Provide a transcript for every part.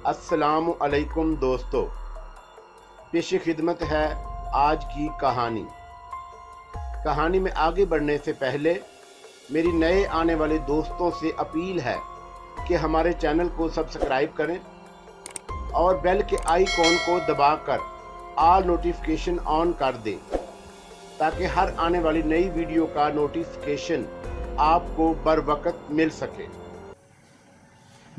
अस्सलामु अलैकुम दोस्तों, पेश खिदमत है आज की कहानी। कहानी में आगे बढ़ने से पहले मेरी नए आने वाले दोस्तों से अपील है कि हमारे चैनल को सब्सक्राइब करें और बेल के आइकॉन को दबाकर ऑल नोटिफिकेशन ऑन कर दें ताकि हर आने वाली नई वीडियो का नोटिफिकेशन आपको बर वक्त मिल सके।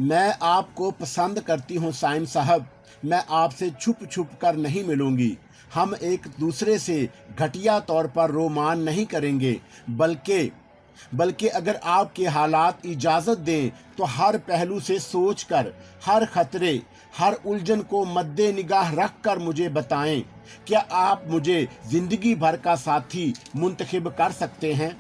मैं आपको पसंद करती हूँ साइम साहब, मैं आपसे छुप छुप कर नहीं मिलूंगी। हम एक दूसरे से घटिया तौर पर रोमान नहीं करेंगे, बल्कि अगर आपके हालात इजाज़त दें तो हर पहलू से सोचकर, हर खतरे, हर उलझन को मद्दे निगाह रख कर मुझे बताएं, क्या आप मुझे ज़िंदगी भर का साथी मुंतखब कर सकते हैं?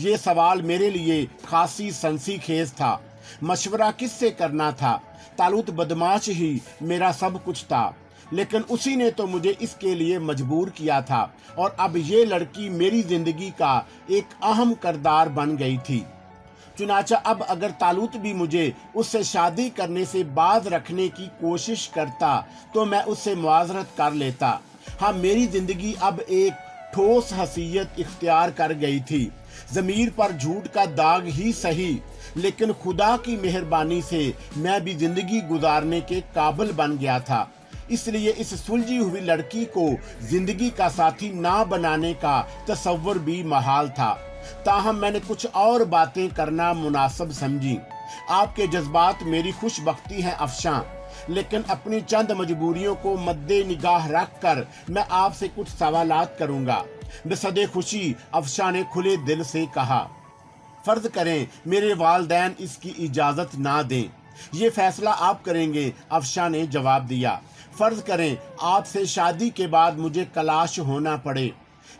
ये सवाल मेरे लिए खासी सनसीखेज था। मशवरा किससे करना था? तालूत बदमाश ही मेरा सब कुछ था, लेकिन उसी ने तो मुझे इसके लिए मजबूर किया था और अब ये लड़की मेरी जिंदगी का एक अहम किरदार बन गई थी। चुनाचा अब अगर तालूत भी मुझे उससे शादी करने से बाज रखने की कोशिश करता तो मैं उससे मुआज़रत कर लेता। हाँ, मेरी जिंदगी अब एक ठोस हसीयत इख्तियार कर गई थी। ज़मीर पर झूठ का दाग ही सही, लेकिन खुदा की मेहरबानी से मैं भी जिंदगी गुजारने के काबिल बन गया था। इसलिए इस सुलझी हुई लड़की को जिंदगी का साथी ना बनाने का तसव्वुर भी महाल था। ताहम मैंने कुछ और बातें करना मुनासिब समझी। आपके जज्बात मेरी खुशबख्ती हैं अफशां, लेकिन अपनी चंद मजबूरियों को मद्दे निगाह रख कर मैं आपसे कुछ सवालात करूंगा। बेसदे खुशी अफशां ने खुले दिल से कहा। फर्ज करें मेरे वालिदैन इसकी इजाज़त ना दें, ये फैसला आप करेंगे, अफशां ने जवाब दिया। फर्ज करें आपसे शादी के बाद मुझे कलाश होना पड़े,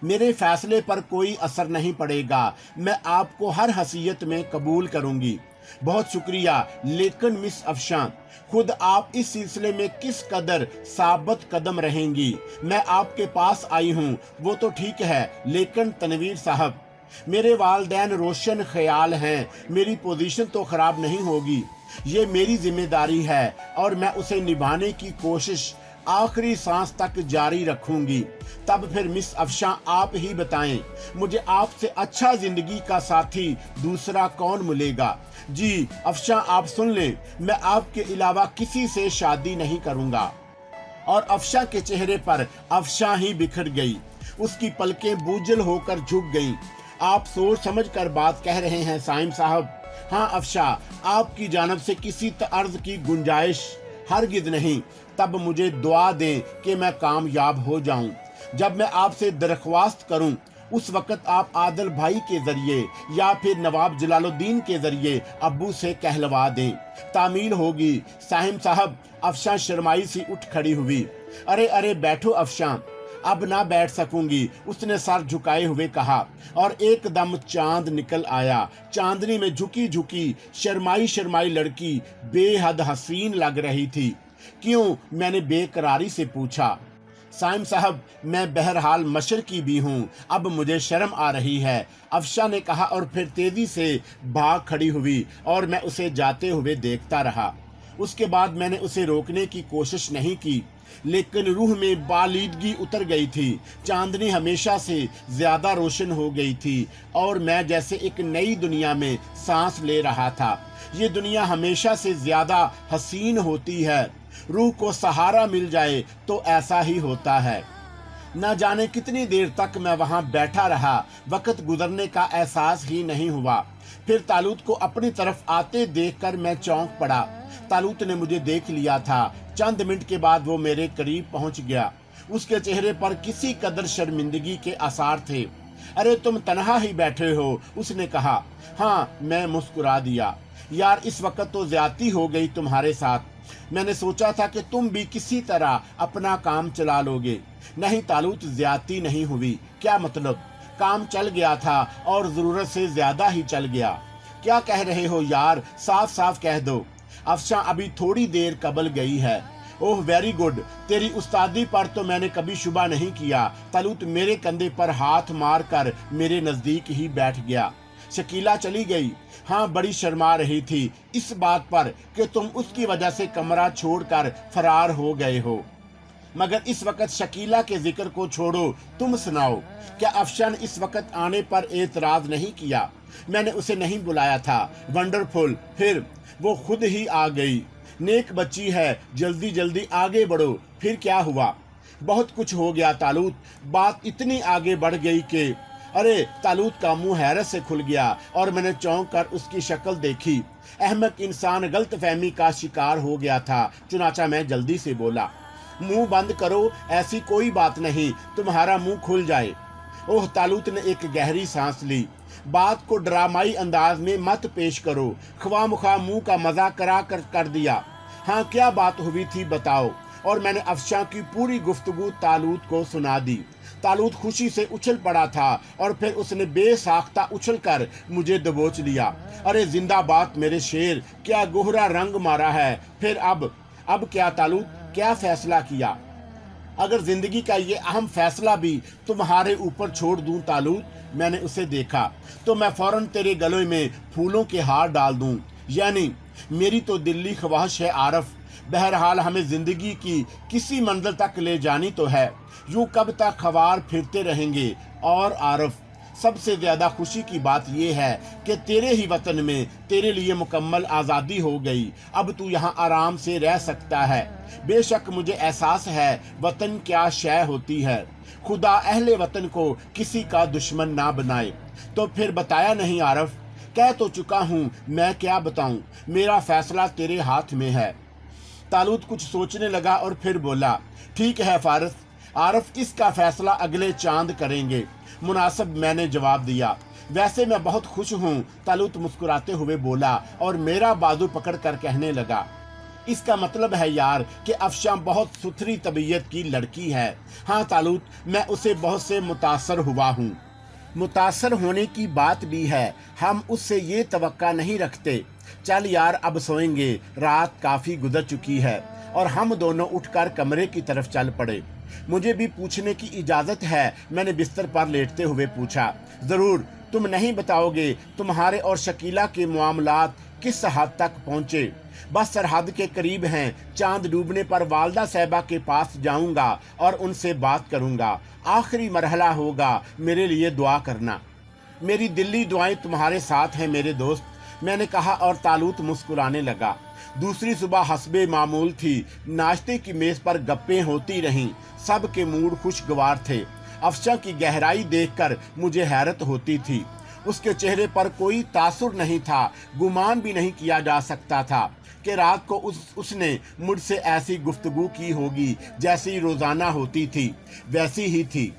मेरे फैसले पर कोई असर नहीं पड़ेगा, मैं आपको हर हैसियत में कबूल करूंगी। बहुत शुक्रिया, लेकिन मिस अफशां, खुद आप इस सिलसिले में किस कदर साबित कदम रहेंगी? मैं आपके पास आई हूँ वो तो ठीक है, लेकिन तनवीर साहब, मेरे वालिदैन रोशन ख्याल हैं, मेरी पोजीशन तो खराब नहीं होगी। ये मेरी जिम्मेदारी है और मैं उसे निभाने की कोशिश आखिरी सांस तक जारी रखूंगी। तब फिर मिस अफशां, आप ही बताएं, मुझे आपसे अच्छा जिंदगी का साथी दूसरा कौन मिलेगा? जी अफशां, आप सुन लें, मैं आपके अलावा किसी से शादी नहीं करूंगा। और अफशां के चेहरे पर अफशां ही बिखर गई, उसकी पलकें बूझल होकर झुक गईं। आप सोच समझ कर बात कह रहे हैं साइम साहब। हाँ अफशां, आपकी जानब से किसी अर्ज की गुंजाइश हरगिज नहीं। तब मुझे दुआ दें कि मैं कामयाब हो जाऊं। जब मैं आपसे दरख्वास्त करूं उस वक़्त आप आदिल भाई के जरिए या फिर नवाब जलालुद्दीन के जरिए अब्बू से कहलवा दें, तामील होगी। साहिम साहब, अफशां शर्माई सी उठ खड़ी हुई। अरे बैठो अफशां। अब ना बैठ सकूंगी, उसने सर झुकाए हुए कहा, और एकदम चांद निकल आया। चांदनी में झुकी झुकी शर्माई लड़की बेहद हसीन लग रही थी। क्यों? मैंने बेकरारी से पूछा। साइम साहब, मैं बहरहाल मशरकी भी हूँ, अब मुझे शर्म आ रही है, अफशां ने कहा और फिर तेजी से भाग खड़ी हुई और मैं उसे जाते हुए देखता रहा। उसके बाद मैंने उसे रोकने की कोशिश नहीं की, लेकिन रूह में बालीदगी उतर गई थी। चांदनी हमेशा से ज्यादा रोशन हो गई थी और मैं जैसे एक नई दुनिया में सांस ले रहा था। ये दुनिया हमेशा से ज्यादा हसीन होती है, रूह को सहारा मिल जाए तो ऐसा ही होता है। न जाने कितनी देर तक मैं वहां बैठा रहा, वक्त गुजरने का एहसास ही नहीं हुआ। फिर तालूत को अपनी तरफ आते देखकर मैं चौंक पड़ा। तालूत ने मुझे देख लिया था। चंद मिनट के बाद वो मेरे करीब पहुंच गया। उसके चेहरे पर किसी कदर शर्मिंदगी के आसार थे। अरे तुम तन्हा ही बैठे हो, उसने कहा। हाँ, मैं मुस्कुरा दिया। यार, इस वक्त तो ज्यादती हो गई तुम्हारे साथ। मैंने सोचा था कि तुम भी किसी तरह अपना काम चला लोगे। नहीं तालूत, ज्यादती नहीं हुई। क्या मतलब? काम चल गया था और जरूरत से ज्यादा ही चल गया। क्या कह रहे हो यार, साफ साफ कह दो। अफशां अभी थोड़ी देर कबल गई है। ओह वेरी गुड, तेरी उस्तादी पर तो मैंने कभी शुबा नहीं किया। तालूत मेरे कंधे पर हाथ मार कर मेरे नजदीक ही बैठ गया। शकीला चली गई। हाँ, बड़ी शर्मा रही थी इस बात पर कि तुम उसकी वजह से कमरा छोड़कर फरार हो गए हो। मगर इस वक्त शकीला के जिक्र को छोड़ो, तुम सुनाओ, क्या अफशान इस वक्त आने पर एतराज नहीं किया? मैंने उसे नहीं बुलाया था। वंडरफुल, फिर वो खुद ही आ गई। नेक बच्ची है, जल्दी जल्दी आगे बढ़ो। फिर क्या हुआ? बहुत कुछ हो गया तालूत। बात इतनी आगे बढ़ गई कि अरे, तालूत का मुंह हैरत से खुल गया और मैंने चौंक कर उसकी शक्ल देखी। अहमक इंसान गलतफहमी का शिकार हो गया था। चुनाचा मैं जल्दी से बोला, मुंह बंद करो, ऐसी कोई बात नहीं, तुम्हारा मुंह खुल जाए। ओह, तालूत ने एक गहरी सांस ली। बात को ड्रामाई अंदाज में मत पेश करो, ख्वामुखा मुंह का मजाक कर दिया। हाँ, क्या बात हुई थी बताओ। और मैंने अफशां की पूरी गुफ्तगू तालूत को सुना दी। तालूत खुशी से उछल पड़ा था और फिर उसने बेसाख्ता उछलकर मुझे दबोच लिया। अरे जिंदाबाद मेरे शेर, क्या गोहरा रंग मारा है। फिर अब क्या तालूत, क्या फैसला किया? अगर जिंदगी का ये अहम फैसला भी तुम्हारे ऊपर छोड़ दूं तालूत, मैंने उसे देखा, तो मैं फौरन तेरे गले में फूलों के हार डाल दूं। यानी मेरी तो दिल्ली ख्वाहिश है आरफ। बहरहाल हमें जिंदगी की किसी मंजिल तक ले जानी तो है, यूं कब तक खवार फिरते रहेंगे। और आरफ, सबसे ज्यादा खुशी की बात यह है कि तेरे ही वतन में तेरे लिए मुकम्मल आज़ादी हो गई। अब तू यहाँ आराम से रह सकता है। बेशक मुझे एहसास है वतन क्या शय होती है। खुदा अहले वतन को किसी का दुश्मन ना बनाए। तो फिर बताया नहीं आरफ? कह तो चुका हूँ, मैं क्या बताऊँ, मेरा फैसला तेरे हाथ में है। तालूत कुछ सोचने लगा और फिर बोला, ठीक है फारस आरफ, इसका फैसला अगले चांद करेंगे। मुनासिब, मैंने जवाब दिया। वैसे मैं बहुत खुश हूँ, तालूत मुस्कुराते हुए बोला और मेरा बाजू पकड़कर कहने लगा, इसका मतलब है यार कि अफशां बहुत सुथरी तबीयत की लड़की है। हाँ तालूत, मैं उसे बहुत से मुतासर हुआ हूँ। मुतासर होने की बात भी है, हम उससे ये तवक्का नहीं रखते। चल यार, अब सोएंगे, रात काफ़ी गुजर चुकी है। और हम दोनों उठकर कमरे की तरफ चल पड़े। मुझे भी पूछने की इजाज़त है? मैंने बिस्तर पर लेटते हुए पूछा। ज़रूर, तुम नहीं बताओगे तुम्हारे और शकीला के मामलात किस हद तक पहुँचे? बस सरहद के करीब हैं। चांद डूबने पर वालदा साहबा के पास जाऊंगा और उनसे बात करूंगा। आखिरी मरहला होगा, मेरे लिए दुआ करना। मेरी दिल्ली दुआएं तुम्हारे साथ हैं मेरे दोस्त, मैंने कहा और तालूत मुस्कुराने लगा। दूसरी सुबह हस्बे मामूल थी। नाश्ते की मेज पर गप्पें होती रहीं। सब के मूड खुशगवार थे। अफशां की गहराई देखकर मुझे हैरत होती थी। उसके चेहरे पर कोई तासुर नहीं था। गुमान भी नहीं किया जा सकता था कि रात को उसने मुझसे ऐसी गुफ्तगू की होगी जैसी रोजाना होती थी, वैसी ही थी।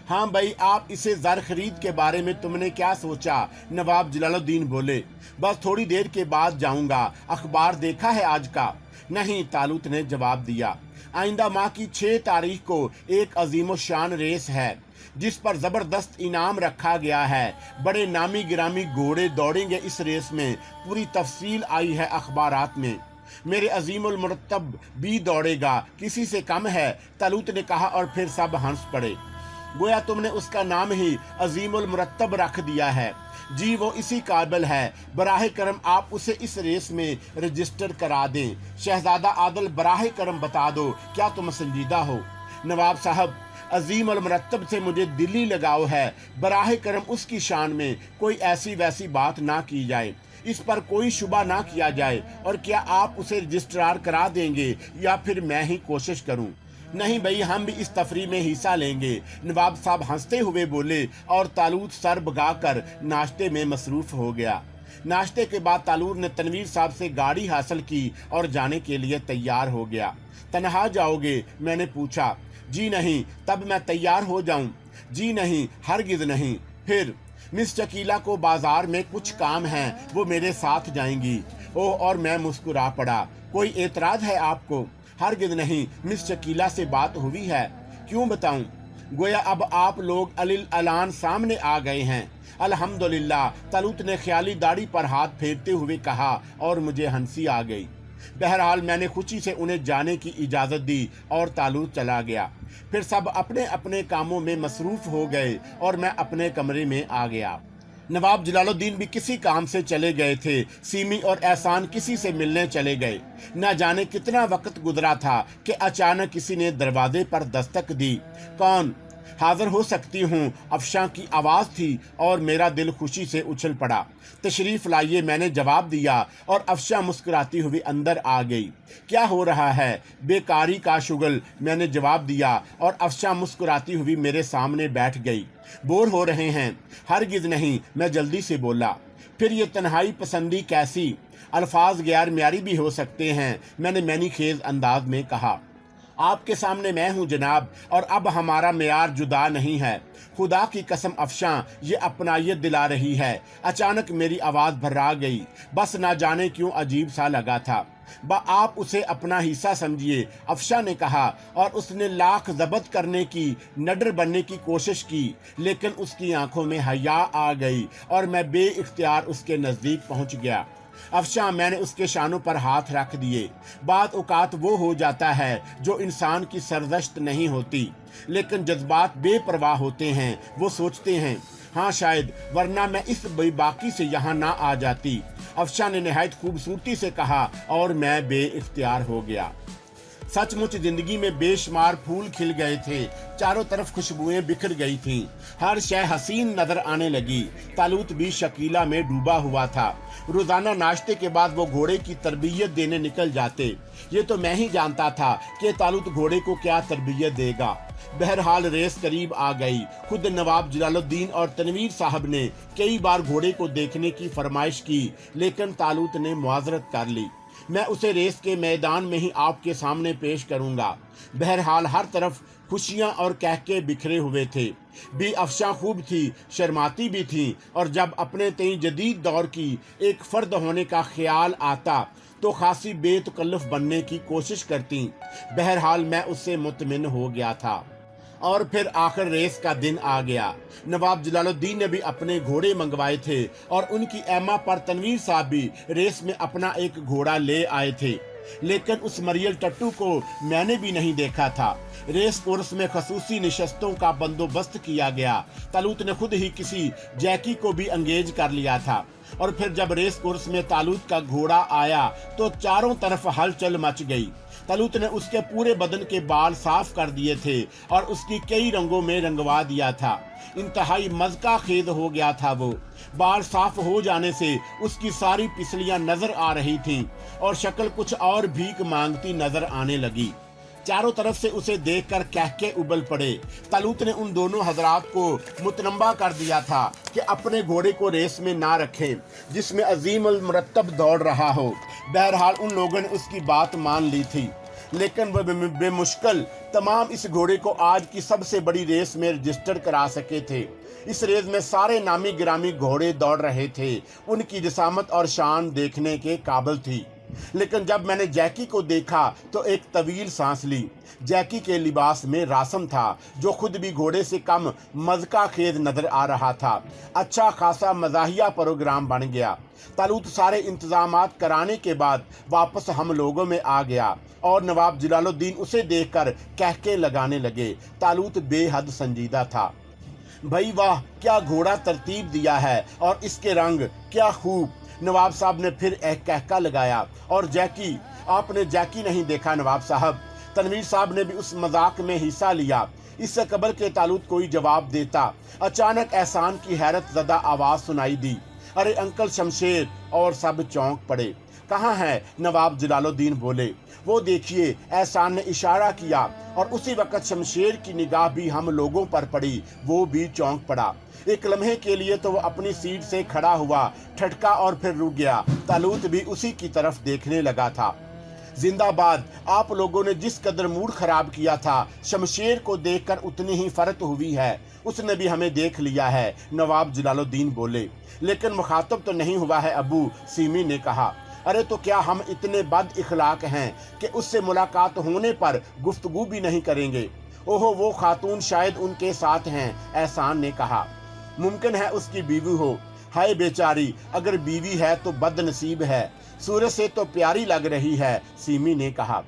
हाँ भाई, आप इसे ज़र खरीद के बारे में तुमने क्या सोचा? नवाब जलालुद्दीन बोले। बस थोड़ी देर के बाद जाऊंगा। अखबार देखा है आज का? नहीं, तालूत ने जवाब दिया। आइंदा माह की 6 तारीख को एक अजीम शान रेस है जिस पर ज़बरदस्त इनाम रखा गया है। बड़े नामी गिरामी घोड़े दौड़ेंगे इस रेस में। पूरी तफसील आई है अखबारात में। मेरे अजीमुल मुरत्तब भी दौड़ेगा, किसी से कम है, तालूत ने कहा और फिर सब हंस पड़े। गोया तुमने उसका नाम ही अजीमुल मुरत्तब रख दिया है। जी, वो इसी काबिल है। बराह करम आप उसे इस रेस में रजिस्टर करा दें। शहजादा आदल, बराह करम बता दो, क्या तुम संजीदा हो? नवाब साहब, अजीम अल मुरत्तब से मुझे दिली लगाव है। बराह करम उसकी शान में कोई ऐसी वैसी बात ना की जाए, इस पर कोई शुबा ना किया जाए। और क्या आप उसे रजिस्ट्रार करा देंगे या फिर मैं ही कोशिश करूं? नहीं भाई, हम भी इस तफरी में हिस्सा लेंगे, नवाब साहब हंसते हुए बोले और तालूत सर भगाकर नाश्ते में मसरूफ हो गया। नाश्ते के बाद तालूत ने तनवीर साहब से गाड़ी हासिल की और जाने के लिए तैयार हो गया। तन्हा जाओगे? मैंने पूछा। जी नहीं। तब मैं तैयार हो जाऊं? जी नहीं, हरगिज नहीं। फिर मिस शकीला को बाजार में कुछ काम है, वो मेरे साथ जाएंगी। ओह, और मैं मुस्कुरा पड़ा। कोई एतराज है आपको? हरगिज नहीं, मिस शकीला से बात हुई है। क्यों बताऊं? गोया अब आप लोग अलिल अलान सामने आ गए हैं। अल्हम्दुलिल्लाह, तालूत ने ख्याली दाढ़ी पर हाथ फेरते हुए कहा और मुझे हंसी आ गई। बहरहाल मैंने खुशी से उन्हें जाने की इजाज़त दी और तालूत चला गया। फिर सब अपने अपने कामों में मसरूफ़ हो गए और मैं अपने कमरे में आ गया। नवाब जलालुद्दीन भी किसी काम से चले गए थे। सीमी और एहसान किसी से मिलने चले गए। न जाने कितना वक्त गुजरा था कि अचानक किसी ने दरवाजे पर दस्तक दी। कौन? हाजिर हो सकती हूँ, अफशां की आवाज़ थी और मेरा दिल खुशी से उछल पड़ा। तशरीफ़ लाइए, मैंने जवाब दिया और अफशां मुस्कुराती हुई अंदर आ गई। क्या हो रहा है? बेकारी का शुगल, मैंने जवाब दिया और अफशां मुस्कुराती हुई मेरे सामने बैठ गई। बोर हो रहे हैं? हरगिज़ नहीं, मैं जल्दी से बोला। फिर ये तन्हाई पसंदी कैसी? अल्फाज गैर म्यारी भी हो सकते हैं, मैंने मैनीखेज अंदाज में कहा। आपके सामने मैं हूँ जनाब, और अब हमारा मेयार जुदा नहीं है। खुदा की कसम अफशां, ये अपनायत दिला रही है। अचानक मेरी आवाज़ भर्रा गई। बस ना जाने क्यों अजीब सा लगा था। आप उसे अपना हिस्सा समझिए, अफशां ने कहा, और उसने लाख ज़ब्त करने की, नडर बनने की कोशिश की, लेकिन उसकी आंखों में हया आ गई और मैं बेइख्तियार उसके नज़दीक पहुंच गया। अफशां, मैंने उसके शानों पर हाथ रख दिए। बाद औकात वो हो जाता है जो इंसान की सरदश्त नहीं होती, लेकिन जज्बात बेपरवाह होते हैं। वो सोचते हैं, हाँ शायद, वरना मैं इस बेबाकी से यहाँ ना आ जाती। अफशां ने निहायत खूबसूरती से कहा और मैं बेइख्तियार हो गया। सचमुच जिंदगी में बेशुमार फूल खिल गए थे। चारों तरफ खुशबुएं बिखर गई थीं। हर शय हसीन नजर आने लगी। तालूत भी शकीला में डूबा हुआ था। रोजाना नाश्ते के बाद वो घोड़े की तरबियत देने निकल जाते। ये तो मैं ही जानता था कि तालूत घोड़े को क्या तरबियत देगा। बहरहाल रेस करीब आ गई। खुद नवाब जलालुद्दीन और तनवीर साहब ने कई बार घोड़े को देखने की फरमाइश की, लेकिन तालूत ने मुआजरत कर ली। मैं उसे रेस के मैदान में ही आपके सामने पेश करूंगा। बहरहाल हर तरफ खुशियां और कहके बिखरे हुए थे। भी अफशां खूब थी, शर्माती भी थी, और जब अपने तई जदीद दौर की एक फर्द होने का ख्याल आता तो खासी बेतकल्लुफ बनने की कोशिश करती। बहरहाल मैं उससे मुतमिन हो गया था। और फिर आखिर रेस का दिन आ गया। नवाब जलालुद्दीन ने भी अपने घोड़े मंगवाए थे और उनकी एमा पर तनवीर साहब भी रेस में अपना एक घोड़ा ले आए थे, लेकिन उस मरियल टट्टू को मैंने भी नहीं देखा था। रेस कोर्स में खसूसी निशस्तों का बंदोबस्त किया गया। तालूत ने खुद ही किसी जैकी को भी अंगेज कर लिया था, और फिर जब रेस कोर्स में तालूत का घोड़ा आया तो चारों तरफ हलचल मच गई। तालूत ने उसके पूरे बदन के बाल साफ कर दिए थे और उसकी कई रंगों में रंगवा दिया था। इंतहाई मज़का खेद हो गया था वो। बाल साफ हो जाने से उसकी सारी पिसलियां नजर आ रही थीं और शक्ल कुछ और भीख मांगती नजर आने लगी। चारों तरफ से उसे देखकर कहके उबल पड़े। तालूत ने उन दोनों हजरात को मुतनब्बा कर दिया था कि अपने घोड़े को रेस में ना रखें जिसमें अजीम अल मुरत्तब दौड़ रहा हो। बहरहाल उन लोगों ने उसकी बात मान ली थी, लेकिन वह बेमुश्किल तमाम इस घोड़े को आज की सबसे बड़ी रेस में रजिस्टर करा सके थे। इस रेस में सारे नामी गिरामी घोड़े दौड़ रहे थे। उनकी जिसामत और शान देखने के काबिल थी। लेकिन जब मैंने जैकी को देखा तो एक तवील सांस ली। जैकी के लिबास में रासम था, जो खुद भी घोड़े से कम मज़का खेज नजर आ रहा था। अच्छा खासा मज़ाहिया प्रोग्राम बन गया। तालूत सारे इंतजामात कराने के बाद वापस हम लोगों में आ गया और नवाब जलालुद्दीन उसे देखकर कहके लगाने लगे। तालूत बेहद संजीदा था। भाई वाह, क्या घोड़ा तरतीब दिया है, और इसके रंग क्या खूब। नवाब साहब ने फिर एक कहका लगाया। और जैकी, आपने जैकी नहीं देखा नवाब साहब? तनवीर साहब ने भी उस मजाक में हिस्सा लिया। इससे कबल के तालूत कोई जवाब देता, अचानक एहसान की हैरत ज़दा आवाज़ सुनाई दी, अरे अंकल शमशेर, और सब चौंक पड़े। कहाँ है? नवाब जलालुद्दीन बोले। वो देखिए, एहसान ने इशारा किया, और उसी वक्त शमशेर की निगाह भी हम लोगों पर पड़ी। वो भी चौंक पड़ा। एक लम्हे के लिए तो वो अपनी सीट से खड़ा हुआ, ठटका और फिर रुक गया। तालूत भी उसी की तरफ देखने लगा था। जिंदाबाद, आप लोगों ने जिस कदर मूड खराब किया था, शमशेर को देखकर उतनी ही फरत हुई है। उसने भी हमें देख लिया है, नवाब जलालुद्दीन बोले। लेकिन मुखातब तो नहीं हुआ है अबू, सीमी ने कहा। अरे तो क्या हम इतने बद इखलाक हैं कि उससे मुलाकात होने पर गुफ्तगू भी नहीं करेंगे? ओहो, वो खातून शायद उनके साथ हैं, एहसान ने कहा। मुमकिन है उसकी बीवी हो। हाय बेचारी, अगर बीवी है तो बदनसीब है। सूरज से तो प्यारी लग रही है, सीमी ने कहा।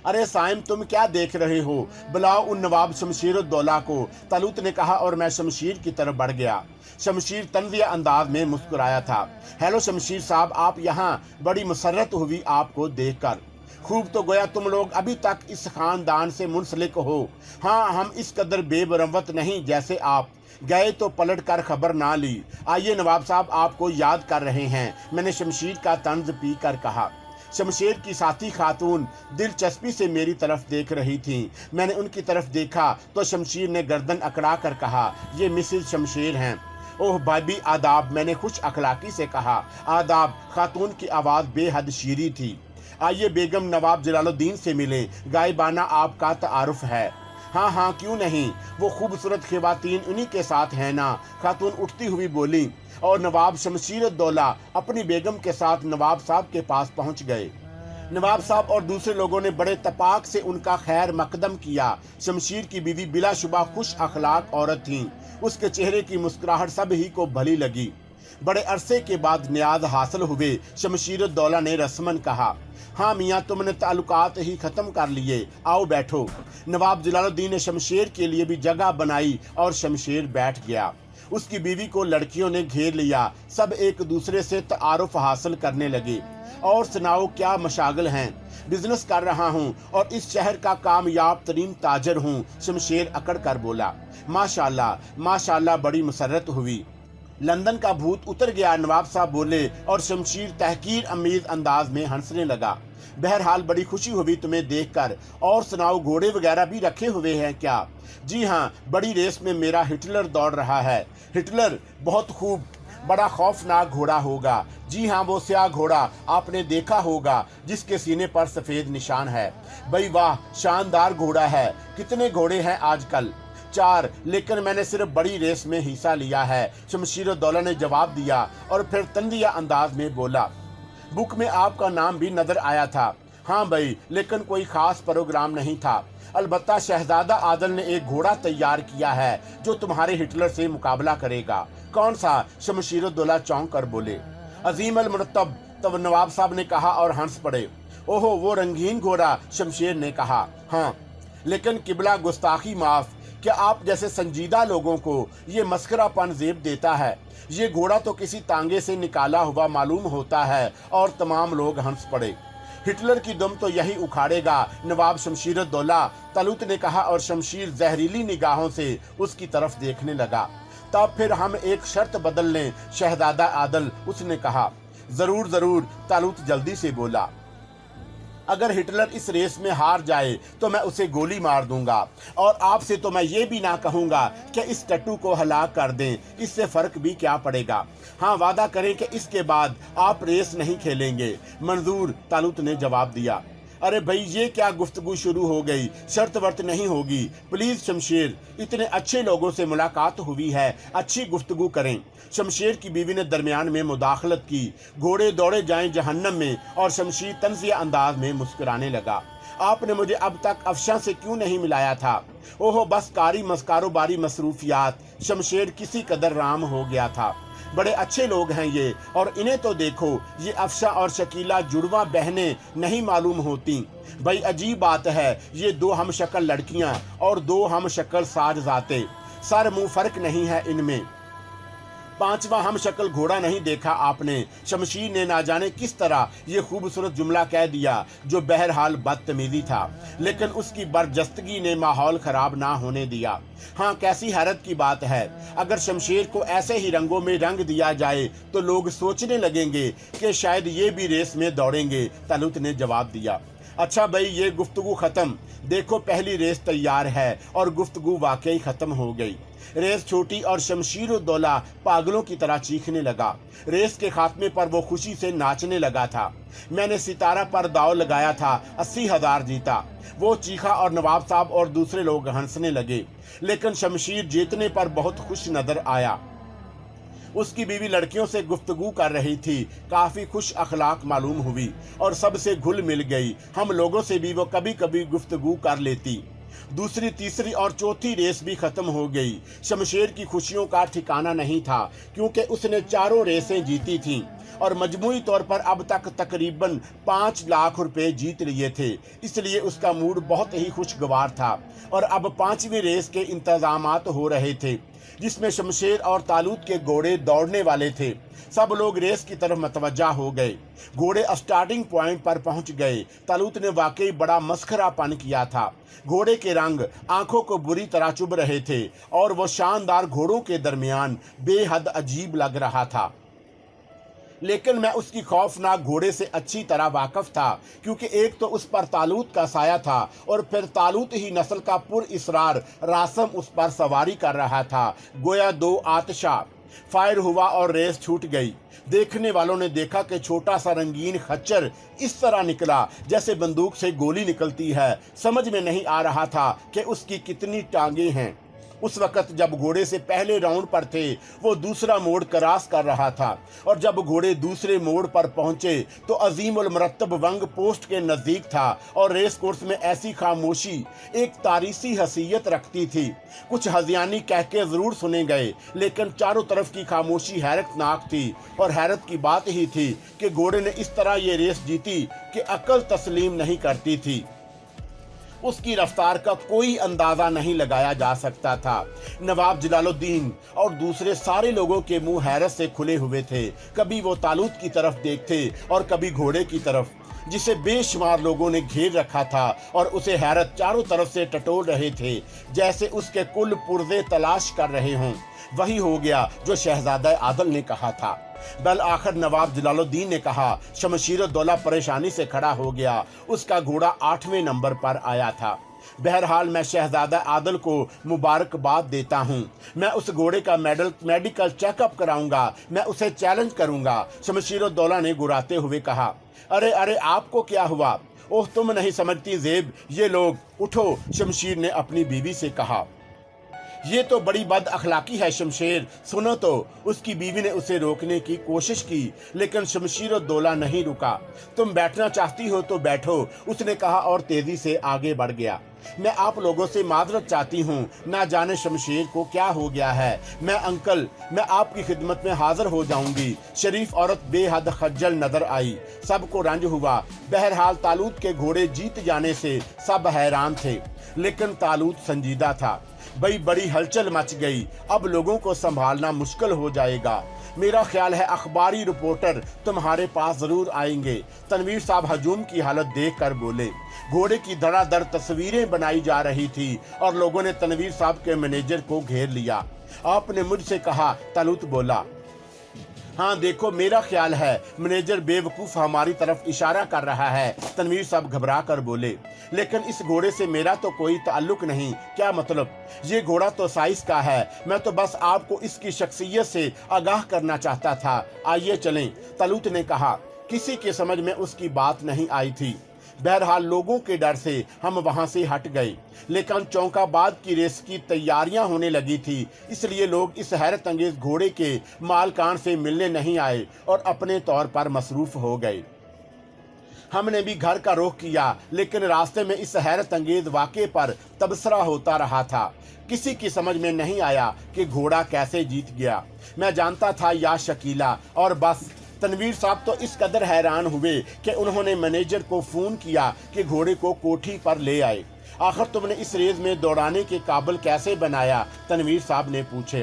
अरे साइम, तुम क्या देख रहे हो? बुलाओ उन नवाब शमशीरुद्दौला को, तालूत ने कहा और मैं शमशीर की तरफ बढ़ गया। शमशीर तंजिया अंदाज में मुस्कुराया था। हेलो शमशीर साहब, आप यहाँ? बड़ी मसरत हुई आपको देखकर। खूब तो गोया तुम लोग अभी तक इस खानदान से मुंसलिक हो। हाँ, हम इस कदर बेबरवत नहीं जैसे आप। गए तो पलट कर खबर ना ली। आइए नवाब साहब, आपको याद कर रहे हैं, मैंने शमशीर का तंज पी कर कहा। शमशेर की साथी खातून दिलचस्पी से मेरी तरफ देख रही थी। मैंने उनकी तरफ देखा तो शमशीर ने गर्दन अकड़ा कर कहा, ये मिसेज शमशेर हैं। ओह भाभी आदाब, मैंने खुश अखलाकी से कहा। आदाब। खातून की आवाज़ बेहद शीरी थी। आइए बेगम, नवाब जलालुद्दीन से मिले, गायबाना आपका तारुफ है। हाँ हाँ, क्यों नहीं, वो खूबसूरत खवातीन उन्हीं के साथ है ना। खातून उठती हुई बोली और नवाब शमशीरुद्दौला अपनी बेगम के साथ नवाब साहब के पास पहुंच गए। नवाब साहब और दूसरे लोगों ने बड़े तपाक से उनका खैर मकदम किया। शमशीर की बीवी बिलाशुबा खुश अखलाक औरत थी। उसके चेहरे की मुस्कुराहट सब ही को भली लगी। बड़े अरसे के बाद नियाज हासिल हुए। शमशीरुद्दौला ने रस्मन कहा, हाँ मियाँ, तुमने ताल्लुकात ही ख़त्म कर लिए, आओ बैठो। नवाब जलालुद्दीन ने शमशेर के लिए भी जगह बनाई और शमशेर बैठ गया। उसकी बीवी को लड़कियों ने घेर लिया। सब एक दूसरे से तारुफ हासिल करने लगे। और सुनाओ, क्या मशागल हैं? बिजनेस कर रहा हूँ और इस शहर का कामयाब तरीन ताजर हूँ। शमशेर अकड़ कर बोला। माशाल्लाह माशाल्लाह, बड़ी मसरत हुई। लंदन का भूत उतर गया, नवाब साहब बोले और शमशीर तहकीर अमीज अंदाज में हंसने लगा। बहरहाल बड़ी खुशी हुई तुम्हें देखकर। और सुनाओ, घोड़े वगैरह भी रखे हुए हैं क्या? जी हाँ, बड़ी रेस में मेरा हिटलर दौड़ रहा है। हिटलर? बहुत खूब, बड़ा खौफनाक घोड़ा होगा। जी हाँ, वो स्याह घोड़ा आपने देखा होगा जिसके सीने पर सफेद निशान है। भाई वाह, शानदार घोड़ा है। कितने घोड़े हैं आजकल? 4, लेकिन मैंने सिर्फ बड़ी रेस में हिस्सा लिया है। शमशीरुद्दौला ने जवाब दिया और फिर तंदिया अंदाज में बोला, बुक में आपका नाम भी नजर आया था। हाँ भाई, लेकिन कोई खास प्रोग्राम नहीं था। अलबत्ता शहजादा आदल ने एक घोड़ा तैयार किया है जो तुम्हारे हिटलर से मुकाबला करेगा। कौन सा? शमशीरुद्दौला चौंक कर बोले। अजीम अल मुरत्तब, तब नवाब साहब ने कहा और हंस पड़े। ओहो, वो रंगीन घोड़ा? शमशेर ने कहा। हाँ, लेकिन किबला गुस्ताखी माफ, क्या आप जैसे संजीदा लोगों को ये मस्खरापन जेब देता है? ये घोड़ा तो किसी तांगे से निकाला हुआ मालूम होता है। और तमाम लोग हंस पड़े। हिटलर की दम तो यही उखाड़ेगा नवाब शमशीरुद्दौला, तालूत ने कहा और शमशीर जहरीली निगाहों से उसकी तरफ देखने लगा। तब फिर हम एक शर्त बदल लें शहजादा आदल, उसने कहा। जरूर जरूर, तालूत जल्दी से बोला। अगर हिटलर इस रेस में हार जाए तो मैं उसे गोली मार दूंगा। और आपसे तो मैं ये भी ना कहूंगा कि इस टट्टू को हलाक कर दें, इससे फर्क भी क्या पड़ेगा। हाँ, वादा करें कि इसके बाद आप रेस नहीं खेलेंगे। मंजूर, तालूत ने जवाब दिया। अरे भाई, ये क्या गुफ्तगू शुरू हो गई? शर्त वर्त नहीं होगी प्लीज शमशेर, इतने अच्छे लोगों से मुलाकात हुई है, अच्छी गुफ्तगू करें। शमशेर की बीवी ने दरमियान में मुदाखलत की। घोड़े दौड़े जाएं जहन्नम में। और शमशीर तंजिया अंदाज में मुस्कुराने लगा। आपने मुझे अब तक अफशा से क्यों नहीं मिलाया था? ओहो, बस कारोबारी मसरूफियात। शमशेर किसी कदर राम हो गया था। बड़े अच्छे लोग हैं ये, और इन्हें तो देखो, ये अफशा और शकीला जुड़वा बहनें नहीं मालूम होती। भाई अजीब बात है, ये 2 हम शक्ल लड़कियां और 2 हम शक्ल सारजाते, सर मुंह फर्क नहीं है इनमें। 5वां हम शक्ल घोड़ा नहीं देखा आपने? शमशीर ने ना जाने किस तरह ये खूबसूरत जुमला कह दिया जो बहरहाल बदतमीजी था, लेकिन उसकी बरजस्तगी ने माहौल खराब ना होने दिया। हाँ, कैसी हैरत की बात है, अगर शमशेर को ऐसे ही रंगों में रंग दिया जाए तो लोग सोचने लगेंगे कि शायद ये भी रेस में दौड़ेंगे। तालूत ने जवाब दिया। अच्छा भाई, ये गुफ्तगू खत्म। देखो, पहली रेस तैयार है। और गुफ्तगू वाकई खत्म हो गई। रेस छोटी और शमशीरुद्दौला पागलों की तरह चीखने लगा। रेस के खात्मे पर वो खुशी से नाचने लगा था। मैंने सितारा पर दाव लगाया था, 80,000 जीता। वो चीखा और नवाब साहब और दूसरे लोग हंसने लगे। लेकिन शमशीर जीतने पर बहुत खुश नजर आया। उसकी बीवी लड़कियों से गुफ्तगू कर रही थी, काफी खुश अखलाक मालूम हुई और सबसे घुल मिल गई। हम लोगों से भी वो कभी कभी गुफ्तगू कर लेती। दूसरी, तीसरी और चौथी रेस भी खत्म हो गई। शमशेर की खुशियों का ठिकाना नहीं था, क्योंकि उसने चारों रेसें जीती थीं और मजमूई तौर पर अब तक तकरीबन 5 लाख रुपए जीत लिए थे। इसलिए उसका मूड बहुत ही खुशगवार था और अब 5वीं रेस के इंतजामात हो रहे थे, जिसमें शमशेर और तालूत के घोड़े दौड़ने वाले थे। सब लोग रेस की तरफ मतवज्जा हो गए। घोड़े स्टार्टिंग पॉइंट पर पहुंच गए। तालूत ने वाकई बड़ा मस्खरापन किया था। घोड़े के रंग आंखों को बुरी तरह चुभ रहे थे और वो शानदार घोड़ों के दरमियान बेहद अजीब लग रहा था। लेकिन मैं उसकी खौफनाक घोड़े से अच्छी तरह वाकिफ था, क्योंकि एक तो उस पर तालूत का साया था और फिर तालूत ही नस्ल का पुरइसरार रासम उस पर सवारी कर रहा था। गोया 2 आतशा फायर हुआ और रेस छूट गई। देखने वालों ने देखा कि छोटा सा रंगीन खच्चर इस तरह निकला जैसे बंदूक से गोली निकलती है। समझ में नहीं आ रहा था कि उसकी कितनी टांगें हैं। उस वक्त जब घोड़े से पहले राउंड पर थे, वो दूसरा मोड़ क्रॉस कर रहा था और जब घोड़े दूसरे मोड़ पर पहुंचे तो अजीम उल मरतब वंग पोस्ट के नजदीक था और रेस कोर्स में ऐसी खामोशी एक तारीसी हसीयत रखती थी। कुछ हजियानी कह के जरूर सुने गए, लेकिन चारों तरफ की खामोशी हैरतनाक थी और हैरत की बात ही थी कि घोड़े ने इस तरह ये रेस जीती कि अक्ल तस्लीम नहीं करती थी। उसकी रफ्तार का कोई अंदाजा नहीं लगाया जा सकता था। नवाब जलालुद्दीन और दूसरे सारे लोगों के मुंह हैरत से खुले हुए थे। कभी वो तालूत की तरफ देखते और कभी घोड़े की तरफ, जिसे बेशुमार लोगों ने घेर रखा था और उसे हैरत चारों तरफ से टटोल रहे थे, जैसे उसके कुल पुर्जे तलाश कर रहे हों। वही हो गया जो शहजादा आदल ने कहा था। बल आखिर नवाब जलालुद्दीन ने कहा। शमशीर-उद-दौला परेशानी से खड़ा हो गया। उसका घोड़ा 8वें नंबर पर आया था। बहरहाल मैं शहजादा आदल को मुबारकबाद देता हूँ। मैं उस घोड़े का मेडिकल चेकअप कराऊंगा। मैं उसे चैलेंज करूंगा। शमशीर-उद-दौला ने गुराते हुए कहा। अरे अरे, आपको क्या हुआ? ओह, तुम नहीं समझती ज़ेब, ये लोग। उठो, शमशीर ने अपनी बीवी से कहा। ये तो बड़ी बद अखलाकी है शमशेर, सुनो तो। उसकी बीवी ने उसे रोकने की कोशिश की, लेकिन शमशीर-उद-दौला नहीं रुका। तुम बैठना चाहती हो तो बैठो, उसने कहा और तेजी से आगे बढ़ गया। मैं आप लोगों से माजरत चाहती हूँ, ना जाने शमशेर को क्या हो गया है। मैं आपकी खिदमत में हाजिर हो जाऊंगी। शरीफ औरत बेहद खज्जल नजर आई। सबको रंज हुआ। बहरहाल तालूत के घोड़े जीत जाने से सब हैरान थे, लेकिन तालूत संजीदा था। बड़ी हलचल मच गई। अब लोगों को संभालना मुश्किल हो जाएगा। मेरा ख्याल है अखबारी रिपोर्टर तुम्हारे पास जरूर आएंगे। तनवीर साहब हजूम की हालत देख कर बोले। घोड़े की धड़ाधड़ तस्वीरें बनाई जा रही थी और लोगों ने तनवीर साहब के मैनेजर को घेर लिया। आपने मुझसे कहा, तालूत बोला। हाँ देखो, मेरा ख्याल है मैनेजर बेवकूफ़ हमारी तरफ इशारा कर रहा है। तनवीर साहब घबरा कर बोले। लेकिन इस घोड़े से मेरा तो कोई ताल्लुक नहीं। क्या मतलब? ये घोड़ा तो साइज का है। मैं तो बस आपको इसकी शख्सियत से आगाह करना चाहता था। आइए चलें, तालूत ने कहा। किसी के समझ में उसकी बात नहीं आई थी। बहरहाल लोगों के डर से हम वहां से हट गए, लेकिन चौंकाबाद की रेस की तैयारियां होने लगी थी, इसलिए लोग इस हैरत अंगेज घोड़े के मालकान से मिलने नहीं आए और अपने तौर पर मसरूफ हो गए। हमने भी घर का रुख किया, लेकिन रास्ते में इस हैरत अंगेज वाक़े पर तबसरा होता रहा था। किसी की समझ में नहीं आया कि घोड़ा कैसे जीत गया। मैं जानता था या शकीला, और बस। तनवीर साहब तो इस कदर हैरान हुए कि उन्होंने मैनेजर को फ़ोन किया कि घोड़े को कोठी पर ले आए। आखिर तुमने इस रेस में दौड़ाने के काबिल कैसे बनाया? तनवीर साहब ने पूछे।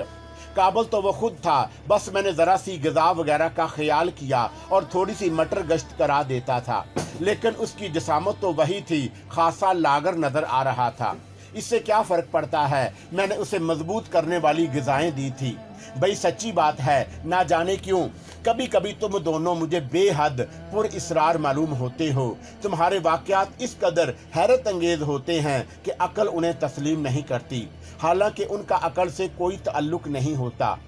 काबिल तो वो खुद था, बस मैंने ज़रा सी ग़िज़ा वगैरह का ख्याल किया और थोड़ी सी मटर गश्त करा देता था, लेकिन उसकी जिसामत तो वही थी, खासा लागर नज़र आ रहा था। इससे क्या फ़र्क पड़ता है, मैंने उसे मजबूत करने वाली ग़िज़ाएँ दी थी। भाई सच्ची बात है, ना जाने क्यों कभी कभी तुम दोनों मुझे बेहद पुरइसरार मालूम होते हो। तुम्हारे वाक़यात इस कदर हैरत अंगेज होते हैं कि अक्ल उन्हें तस्लीम नहीं करती, हालांकि उनका अक्ल से कोई ताल्लुक नहीं होता।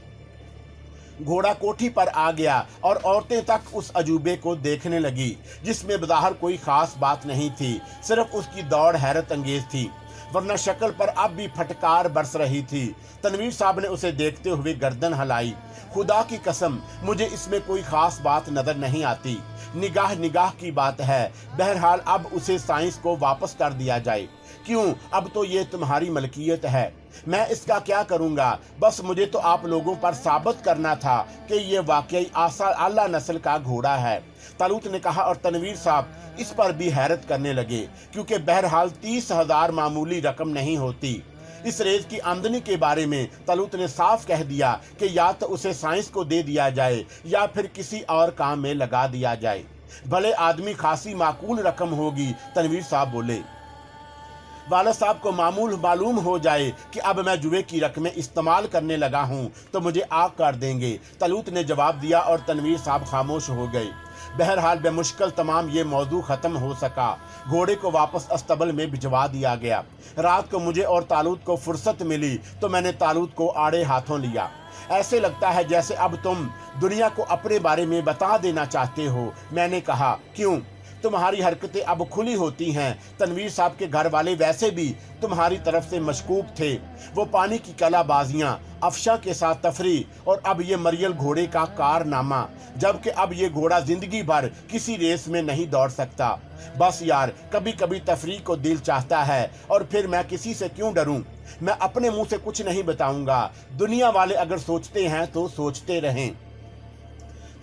घोड़ा कोठी पर आ गया और औरतें तक उस अजूबे को देखने लगी, जिसमें बज़ाहिर कोई ख़ास बात नहीं थी, सिर्फ उसकी दौड़ हैरत अंगेज थी, वरना शक्ल पर अब भी फटकार बरस रही थी। तनवीर साहब ने उसे देखते हुए गर्दन हिलाई। खुदा की कसम, मुझे इसमें कोई ख़ास बात नज़र नहीं आती। निगाह निगाह की बात है। बहरहाल अब उसे साइंस को वापस कर दिया जाए। क्यों? अब तो ये तुम्हारी मलकियत है। मैं इसका क्या करूंगा? बस मुझे तो आप लोगों पर साबित करना था कि ये वाकई आला नस्ल का घोड़ा है। तालूत ने कहा और तनवीर साहब इस पर भी हैरत करने लगे, क्योंकि बहरहाल 30,000 मामूली रकम नहीं होती। इस रेज की आमदनी के बारे में तालूत ने साफ कह दिया कि या तो उसे साइंस को दे दिया जाए या फिर किसी और काम में लगा दिया जाए। भले आदमी खासी माकूल रकम होगी। तनवीर साहब बोले, वालिद साहब को मालूम हो जाए कि अब मैं जुए की रकमें इस्तेमाल करने लगा हूं तो मुझे आग कर देंगे। तालूत ने जवाब दिया और तनवीर साहब खामोश हो गए। बहरहाल बेमुश्किल तमाम ये मौजू ख़त्म हो सका। घोड़े को वापस अस्तबल में भिजवा दिया गया। रात को मुझे और तालूत को फुर्सत मिली तो मैंने तालूत को आड़े हाथों लिया। ऐसे लगता है जैसे अब तुम दुनिया को अपने बारे में बता देना चाहते हो। मैंने कहा, क्यों? तुम्हारी हरकतें अब खुली होती हैं। तनवीर साहब के घर वाले वैसे भी तुम्हारी तरफ से मशकूक थे। वो पानी की कलाबाजियां, अफशा के साथ तफरी और अब ये मरियल घोड़े का कारनामा, जबकि अब ये घोड़ा जिंदगी भर किसी रेस में नहीं दौड़ सकता। बस यार, कभी कभी तफरी को दिल चाहता है और फिर मैं किसी से क्यों डरूं? मैं अपने मुंह से कुछ नहीं बताऊंगा। दुनिया वाले अगर सोचते हैं तो सोचते रहें।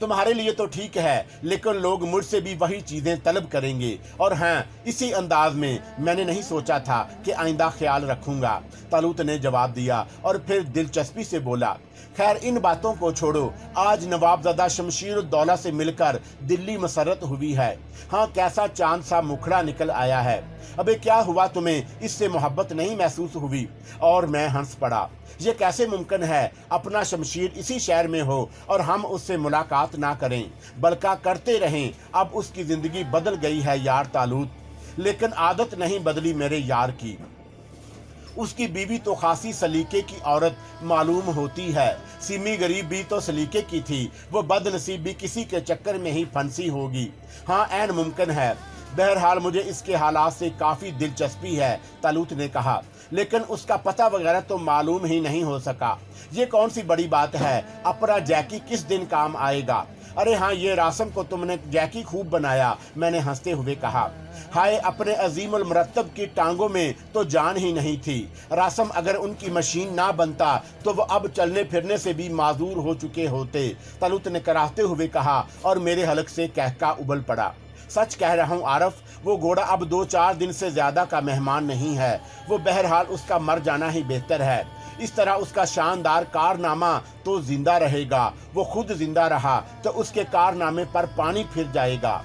तुम्हारे लिए तो ठीक है, लेकिन लोग मुझसे भी वही चीजें तलब करेंगे। और हाँ, इसी अंदाज में मैंने नहीं सोचा था कि आइंदा ख्याल रखूंगा। तालूत ने जवाब दिया और फिर दिलचस्पी से बोला, खैर इन बातों को छोड़ो। आज नवाबजादा शमशीरुद्दौला से मिलकर दिल्ली मसरत हुई है। हाँ, कैसा चांद सा मुखड़ा निकल आया है। अबे क्या हुआ, तुम्हें इससे मोहब्बत नहीं महसूस हुई? और मैं हंस पड़ा। ये कैसे मुमकिन है अपना शमशीर इसी शहर में हो और हम उससे मुलाकात ना करें, बल्कि करते रहें। अब उसकी जिंदगी बदल गई है यार तालूत, लेकिन आदत नहीं बदली मेरे यार की। उसकी बीवी तो खासी सलीके की औरत मालूम होती है। सिमी गरीब भी तो सलीके की थी। वो बदनसीब भी किसी के चक्कर में ही फंसी होगी। हाँ, ऐन मुमकिन है। बहरहाल मुझे इसके हालात से काफ़ी दिलचस्पी है, तालूत ने कहा, लेकिन उसका पता वगैरह तो मालूम ही नहीं हो सका। ये कौन सी बड़ी बात है? अपना जैकी किस दिन काम आएगा? अरे हाँ, ये रासम को तुमने जैकी खूब बनाया, मैंने हंसते हुए कहा। हाय, अपने अजीमुल मुरत्तब की टांगों में तो जान ही नहीं थी। रासम अगर उनकी मशीन ना बनता तो वो अब चलने फिरने से भी माजूर हो चुके होते, तालूत ने कराहते हुए कहा और मेरे हलक से कहका उबल पड़ा। सच कह रहा हूँ आरफ, वो घोड़ा अब 2-4 दिन से ज्यादा का मेहमान नहीं है। वो बहरहाल उसका मर जाना ही बेहतर है। इस तरह उसका शानदार कारनामा तो जिंदा रहेगा। वो खुद जिंदा रहा तो उसके कारनामे पर पानी फिर जाएगा।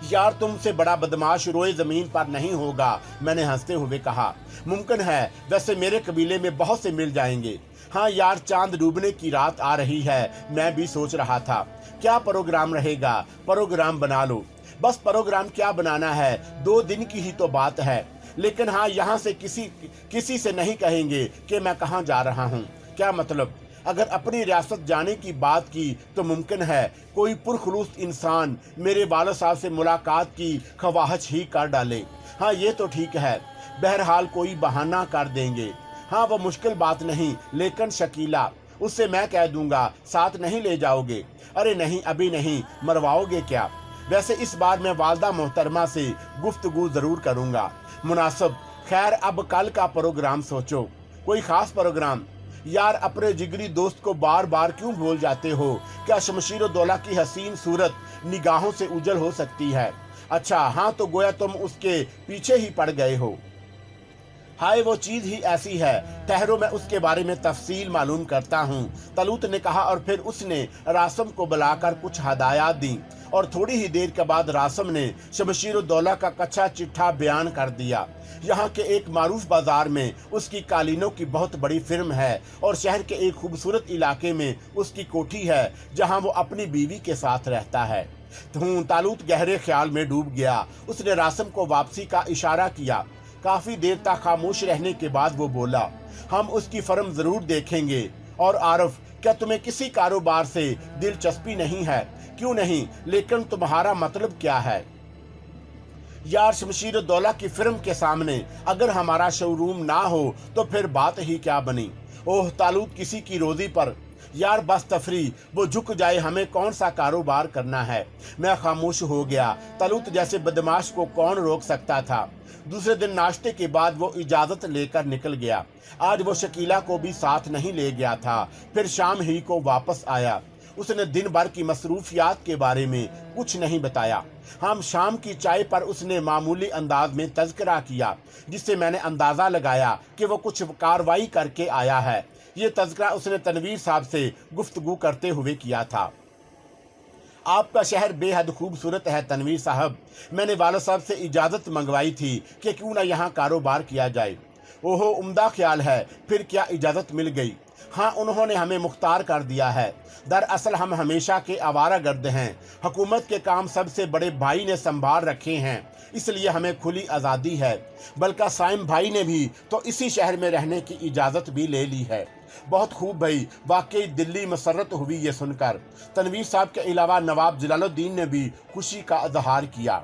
यार, तुमसे बड़ा बदमाश रोए जमीन पर नहीं होगा, मैंने हंसते हुए कहा। मुमकिन है, वैसे मेरे कबीले में बहुत से मिल जाएंगे। हाँ यार, चांद डूबने की रात आ रही है। मैं भी सोच रहा था क्या प्रोग्राम रहेगा। प्रोग्राम बना लो। बस प्रोग्राम क्या बनाना है, 2 दिन की ही तो बात है। लेकिन हाँ, यहाँ से किसी से नहीं कहेंगे कि मैं कहाँ जा रहा हूँ। क्या मतलब? अगर अपनी रियासत जाने की बात की तो मुमकिन है कोई पुरखलूस इंसान मेरे वालिद साहब से मुलाकात की ख्वाहिश ही कर डाले। हाँ, ये तो ठीक है। बहरहाल कोई बहाना कर देंगे। हाँ, वो मुश्किल बात नहीं, लेकिन शकीला, उससे मैं कह दूंगा साथ नहीं ले जाओगे। अरे नहीं, अभी नहीं। मरवाओगे क्या? वैसे इस बार मैं वालदा मोहतरमा से गुफ्तगू जरूर करूंगा। मुनासिब। खैर, अब कल का प्रोग्राम सोचो। कोई खास प्रोग्राम? यार, अपने जिगरी दोस्त को बार बार क्यों भूल जाते हो? क्या शमशीरुद्दौला की हसीन सूरत निगाहों से उजल हो सकती है? अच्छा हाँ, तो गोया तुम उसके पीछे ही पड़ गए हो। हाय, वो चीज ही ऐसी है। ठहरो, मैं उसके बारे में तफसील मालूम करता हूँ, तालूत ने कहा और फिर उसने रासम को बुलाकर कुछ हदायत दी और थोड़ी ही देर के बाद रासम ने शमशीरुद्दौला का कच्चा चिट्ठा बयान कर दिया। यहाँ के एक मारूफ बाजार में उसकी कालीनों की बहुत बड़ी फिर्म है और शहर के एक खूबसूरत इलाके में उसकी कोठी है जहाँ वो अपनी बीवी के साथ रहता है। तालूत गहरे ख्याल में डूब गया। उसने रासम को वापसी का इशारा किया। काफी देर तक खामोश रहने के बाद वो बोला, हम उसकी फर्म जरूर देखेंगे। और आरफ, क्या तुम्हें किसी कारोबार से दिलचस्पी नहीं है? क्यों नहीं, लेकिन तुम्हारा मतलब क्या है? यार, शमशीरुद्दौला की फिल्म के सामने अगर हमारा शोरूम ना हो तो फिर बात ही क्या बनी? ओह तालूत, किसी की रोजी पर यार बस तफरी, वो झुक जाए, हमें कौन सा कारोबार करना है। मैं खामोश हो गया। तलूत जैसे बदमाश को कौन रोक सकता था। दूसरे दिन नाश्ते के बाद वो इजाज़त लेकर निकल गया। आज वो शकीला को भी साथ नहीं ले गया था। फिर शाम ही को वापस आया। उसने दिन भर की मसरूफियात के बारे में कुछ नहीं बताया। हम शाम की चाय पर उसने मामूली अंदाज में तज़किरा किया, जिससे मैंने अंदाज़ा लगाया कि वो कुछ कार्रवाई करके आया है। ये तज़किरा उसने तनवीर साहब से गुफ्तगू करते हुए किया था। आपका शहर बेहद खूबसूरत है तनवीर साहब। मैंने वालिद साहब से इजाज़त मंगवाई थी कि क्यों ना यहाँ कारोबार किया जाए। ओहो, उम्दा ख्याल है। फिर क्या इजाज़त मिल गई? हाँ, उन्होंने हमें मुख्तार कर दिया है। दरअसल हम हमेशा के आवारागर्द हैं। हुकूमत के काम सबसे बड़े भाई ने संभाल रखे हैं, इसलिए हमें खुली आज़ादी है। बल्कि साइम भाई ने भी तो इसी शहर में रहने की इजाज़त भी ले ली है। बहुत खूब भाई, वाकई दिल्ली मसरत हुई ये सुनकर। तनवीर साहब के अलावा नवाब जलालुद्दीन ने भी खुशी का इजहार किया।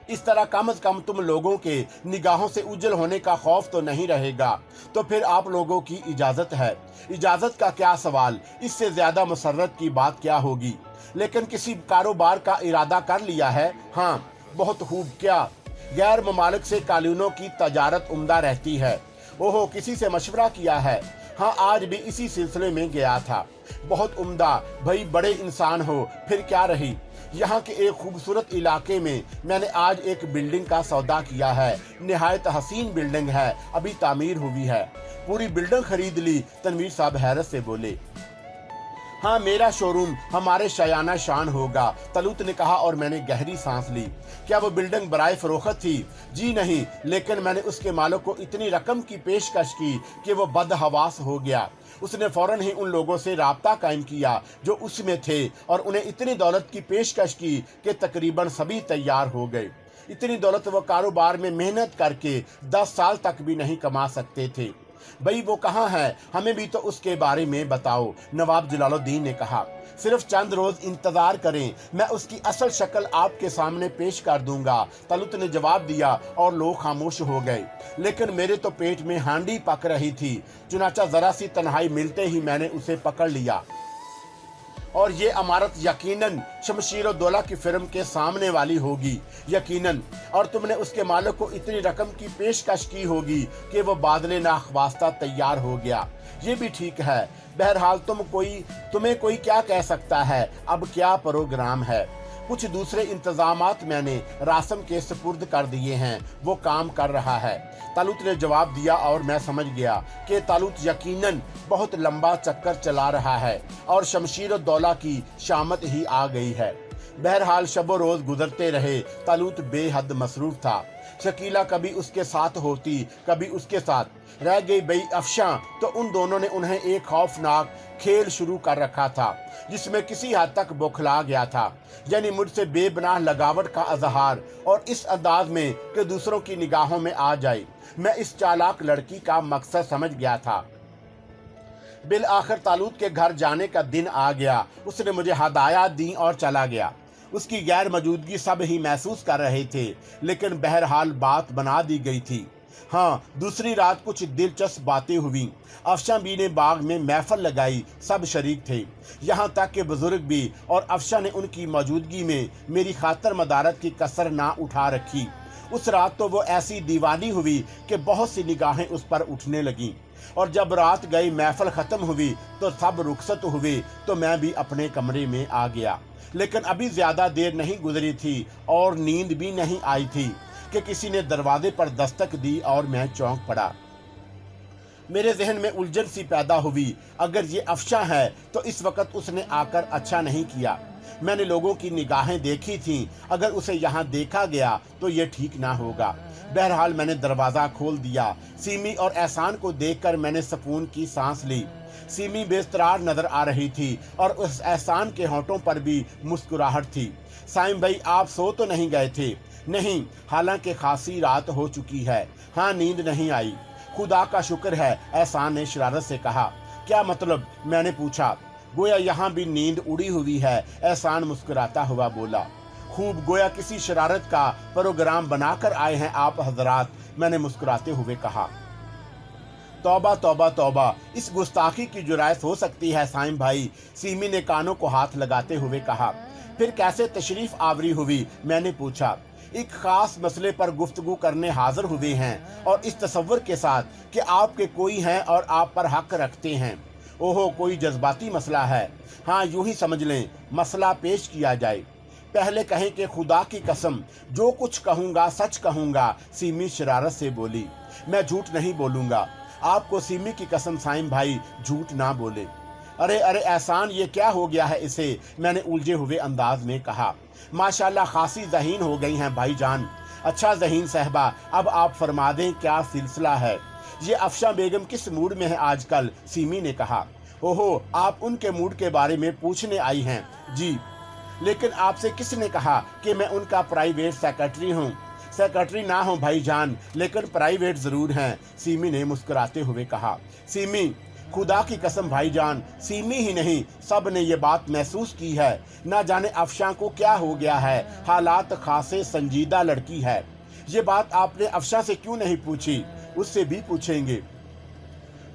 इस तरह कम से कम तुम लोगों के निगाहों से उज्जल होने का खौफ तो नहीं रहेगा। तो फिर आप लोगों की इजाज़त है। इजाज़त का क्या सवाल, इससे ज़्यादा मसरत की बात क्या होगी। लेकिन किसी कारोबार का इरादा कर लिया है? हाँ, बहुत खूब। क्या? गैर ममालिक से कालीनों की तजारत उम्दा रहती है। ओहो, किसी से मशवरा किया है? हाँ, आज भी इसी सिलसिले में गया था। बहुत उम्दा भाई, बड़े इंसान हो। फिर क्या रही? यहाँ के एक खूबसूरत इलाके में मैंने आज एक बिल्डिंग का सौदा किया है। निहायत हसीन बिल्डिंग है, अभी तामीर हुई है। पूरी बिल्डिंग खरीद ली? तनवीर साहब हैरत से बोले। हाँ, मेरा शोरूम हमारे शायाना शान होगा, तलूत ने कहा और मैंने गहरी सांस ली। क्या वो बिल्डिंग बराए फरोख्त थी? जी नहीं, लेकिन मैंने उसके मालिक को इतनी रकम की पेशकश की कि वो बदहवास हो गया। उसने फौरन ही उन लोगों से राब्ता कायम किया जो उसमें थे और उन्हें इतनी दौलत की पेशकश की कि तकरीबन सभी तैयार हो गए। इतनी दौलत वो कारोबार में मेहनत करके 10 साल तक भी नहीं कमा सकते थे। भाई वो कहाँ है? हमें भी तो उसके बारे में बताओ, नवाब जलालुद्दीन ने कहा। सिर्फ चंद रोज इंतजार करें, मैं उसकी असल शक्ल आपके सामने पेश कर दूंगा, तलूत ने जवाब दिया और लोग खामोश हो गए। लेकिन मेरे तो पेट में हांडी पक रही थी। चुनाचा जरा सी तन्हाई मिलते ही मैंने उसे पकड़ लिया। और ये इमारत यकीनन शमशीर दौला की फिल्म के सामने वाली होगी, यकीनन। और तुमने उसके मालिक को इतनी रकम की पेशकश की होगी कि वो बादले नाखवास्ता तैयार हो गया। ये भी ठीक है। बहरहाल तुम्हें कोई क्या कह सकता है। अब क्या प्रोग्राम है? कुछ दूसरे इंतजामात मैंने रासम के सुपुर्द कर दिए हैं, वो काम कर रहा है, तालूत ने जवाब दिया। और मैं समझ गया कि तालूत यकीनन बहुत लंबा चक्कर चला रहा है और शमशीर दौला की शामत ही आ गई है। बहरहाल शबो रोज गुजरते रहे। तालूत बेहद मसरूफ था। शकीला कभी उसके साथ होती, कभी उसके साथ। रह गई बई अफशा, तो उन दोनों ने उन्हें एक खौफनाक खेल शुरू कर रखा था जिसमें किसी हद तक बौखला गया था, यानी मुझसे बेबनाह लगावट का इजहार, और इस अंदाज में कि दूसरों की निगाहों में आ जाए। मैं इस चालाक लड़की का मकसद समझ गया था। बिल आखिर तालूत के घर जाने का दिन आ गया। उसने मुझे हदायत दी और चला गया। उसकी गैर मौजूदगी सब ही महसूस कर रहे थे, लेकिन बहरहाल बात बना दी गई थी। हाँ, दूसरी रात कुछ दिलचस्प बातें हुई। अफशा बी ने बाग में महफल लगाई, सब शरीक थे, यहाँ तक कि बुजुर्ग भी, और अफशा ने उनकी मौजूदगी में मेरी खातर मदारत की कसर ना उठा रखी। उस रात तो वो ऐसी दीवानी हुई कि बहुत सी निगाहें उस पर उठने लगीं। और जब रात गई, महफल ख़त्म हुई तो सब रुखसत हुए, तो मैं भी अपने कमरे में आ गया। लेकिन अभी ज़्यादा देर नहीं गुजरी थी और नींद भी नहीं आई थी कि किसी ने दरवाजे पर दस्तक दी और मैं चौंक पड़ा। मेरे जहन में उलझन सी पैदा हुई। अगर ये अफशा है तो इस वक्त उसने आकर अच्छा नहीं किया। मैंने लोगों की निगाहें देखी थीं, अगर उसे यहाँ देखा गया तो ये ठीक ना होगा। बहरहाल मैंने दरवाज़ा खोल दिया। सीमी और एहसान को देखकर मैंने सुकून की सांस ली। सीमी बेस्तरार नजर आ रही थी और उस एहसान के होंठों पर भी मुस्कुराहट थी। साइम भाई, आप सो तो नहीं गए थे? नहीं, हालांकि खासी रात हो चुकी है। हाँ, नींद नहीं आई। खुदा का शुक्र है, एहसान ने शरारत से कहा। क्या मतलब? मैंने पूछा। गोया यहाँ भी नींद उड़ी हुई है, एहसान मुस्कुराता हुआ बोला। खूब, गोया किसी शरारत का प्रोग्राम बनाकर आए हैं आप हजरात, मैंने मुस्कुराते हुए कहा। तौबा तौबा तौबा, इस गुस्ताखी की जुरायत हो सकती है साइम भाई, सीमी ने कानों को हाथ लगाते हुए कहा। फिर कैसे तशरीफ आवरी हुई, मैंने पूछा। एक खास मसले पर गुफ्तगू करने हाजिर हुए हैं और इस तसव्वुर के साथ कि आपके कोई हैं और आप पर हक रखते हैं। ओहो, कोई जज्बाती मसला है? हाँ, यूं ही समझ लें, मसला पेश किया जाए। पहले कहें कि खुदा की कसम जो कुछ कहूँगा सच कहूँगा, सीमी शरारत से बोली। मैं झूठ नहीं बोलूँगा, आपको सीमी की कसम साइम भाई, झूठ ना बोले। अरे अरे एहसान, ये क्या हो गया है इसे, मैंने उलझे हुए अंदाज में कहा। माशाल्लाह खासी ज़हीन हो गई हैं भाईजान। अच्छा ज़हीन साहबा, अब आप फरमा दें क्या सिलसिला है? ये अफशा बेगम किस मूड में है आजकल? सीमी ने कहा। ओहो, आप उनके मूड के बारे में पूछने आई हैं? जी, लेकिन आपसे किसने कहा कि मैं उनका प्राइवेट सेक्रेटरी हूँ? सेक्रेटरी ना हो भाईजान, लेकिन प्राइवेट ज़रूर हैं, सीमी ने मुस्कुराते हुए कहा। सीमी, खुदा की कसम भाईजान, सीमी ही नहीं सब ने ये बात महसूस की है। ना जाने अफशा को क्या हो गया है, हालात खासे संजीदा लड़की है। ये बात आपने अफशा से क्यों नहीं पूछी? उससे भी पूछेंगे।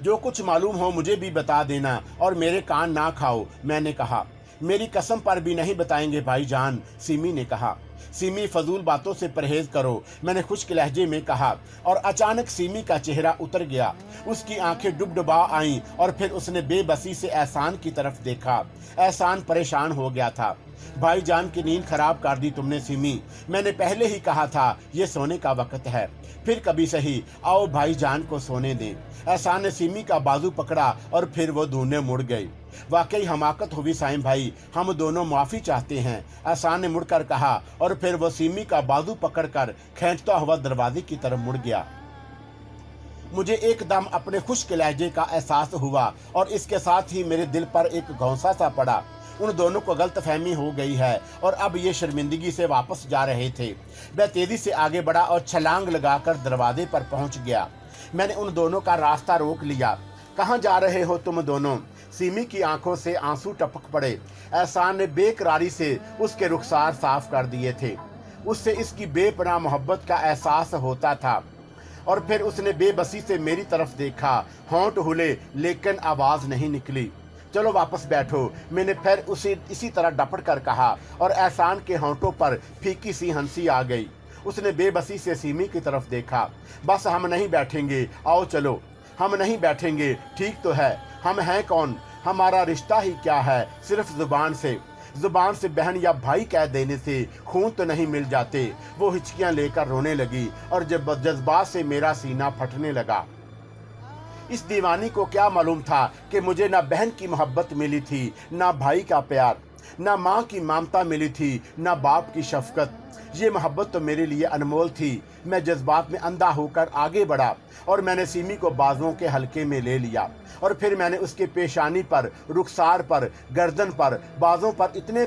जो कुछ मालूम हो मुझे भी बता देना और मेरे कान ना खाओ, मैंने कहा। मेरी कसम पर भी नहीं बताएंगे भाईजान, सीमी ने कहा। सीमी, फजूल बातों से परहेज करो, मैंने खुश्क लहजे में कहा। और अचानक सीमी का चेहरा उतर गया, उसकी आंखें डुबडुबा आईं और फिर उसने बेबसी से एहसान की तरफ देखा। एहसान परेशान हो गया था। भाईजान की नींद खराब कर दी तुमने सीमी, मैंने पहले ही कहा था ये सोने का वक्त है। फिर कभी सही, आओ भाईजान को सोने दें। एहसान ने सीमी का बाजू पकड़ा और फिर वो दूने मुड़ गई। वाकई हमाकत हुई साइम भाई, हम दोनों माफ़ी चाहते हैं, एहसान ने मुड़कर कहा और फिर वो सीमी का बाजू पकड़कर खींचता हुआ दरवाजे की तरफ मुड़ गया। मुझे एकदम अपने खुश्क लहजे का एहसास हुआ और इसके साथ ही मेरे दिल पर एक घौंसा सा पड़ा। उन दोनों को गलतफहमी हो गई है और अब ये शर्मिंदगी से वापस जा रहे थे। मैं तेजी से आगे बढ़ा और छलांग लगाकर दरवाजे पर पहुंच गया। मैंने उन दोनों का रास्ता रोक लिया। कहाँ जा रहे हो तुम दोनों? सीमी की आंखों से आंसू टपक पड़े। एहसान ने बेकरारी से उसके रुखसार साफ कर दिए थे। उससे इसकी बेपनाह मोहब्बत का एहसास होता था। और फिर उसने बेबसी से मेरी तरफ देखा। होंठ हिले लेकिन आवाज़ नहीं निकली। चलो वापस बैठो, मैंने फिर उसे इसी तरह डपट कर कहा और एहसान के होंठों पर फीकी सी हंसी आ गई। उसने बेबसी से सीमी की तरफ देखा। बस हम नहीं बैठेंगे, आओ चलो। हम नहीं बैठेंगे, ठीक तो है, हम हैं कौन? हमारा रिश्ता ही क्या है? सिर्फ जुबान से बहन या भाई कह देने से खून तो नहीं मिल जाते। वो हिचकियां लेकर रोने लगी और जब जज्बात से मेरा सीना फटने लगा। इस दीवानी को क्या मालूम था कि मुझे ना बहन की मोहब्बत मिली थी, ना भाई का प्यार, ना माँ की ममता मिली थी, ना बाप की शफकत। ये मोहब्बत तो मेरे लिए अनमोल थी। मैं जज्बात में अंधा होकर आगे बढ़ा और मैंने सीमी को बाजुओं के हल्के में ले लिया और फिर मैंने उसके पेशानी पर, रुखसार पर, गर्दन पर, बाजों पर इतने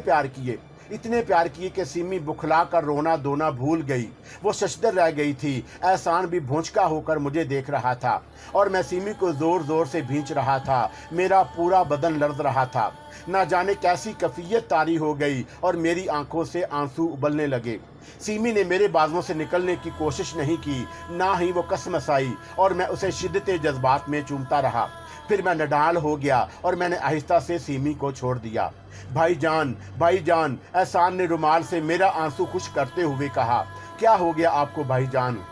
प्यार किए कि सीमी बुखला कर रोना धोना भूल गई। वो शशदर रह गई थी। एहसान भी भौंचका होकर मुझे देख रहा था और मैं सीमी को जोर जोर से भींच रहा था। मेरा पूरा बदन लर्ज रहा था। ना जाने कैसी कैफियत तारी हो गई और मेरी आंखों से आंसू उबलने लगे। सीमी ने मेरे बाजुओं से निकलने की कोशिश नहीं की, ना ही वो कसमसाई और मैं उसे शिद्दत जज्बात में चूमता रहा। फिर मैं नडाल हो गया और मैंने आहिस्ता से सीमी को छोड़ दिया। भाईजान, एहसान ने रुमाल से मेरा आंसू खुश करते हुए कहा। क्या हो गया आपको भाईजान?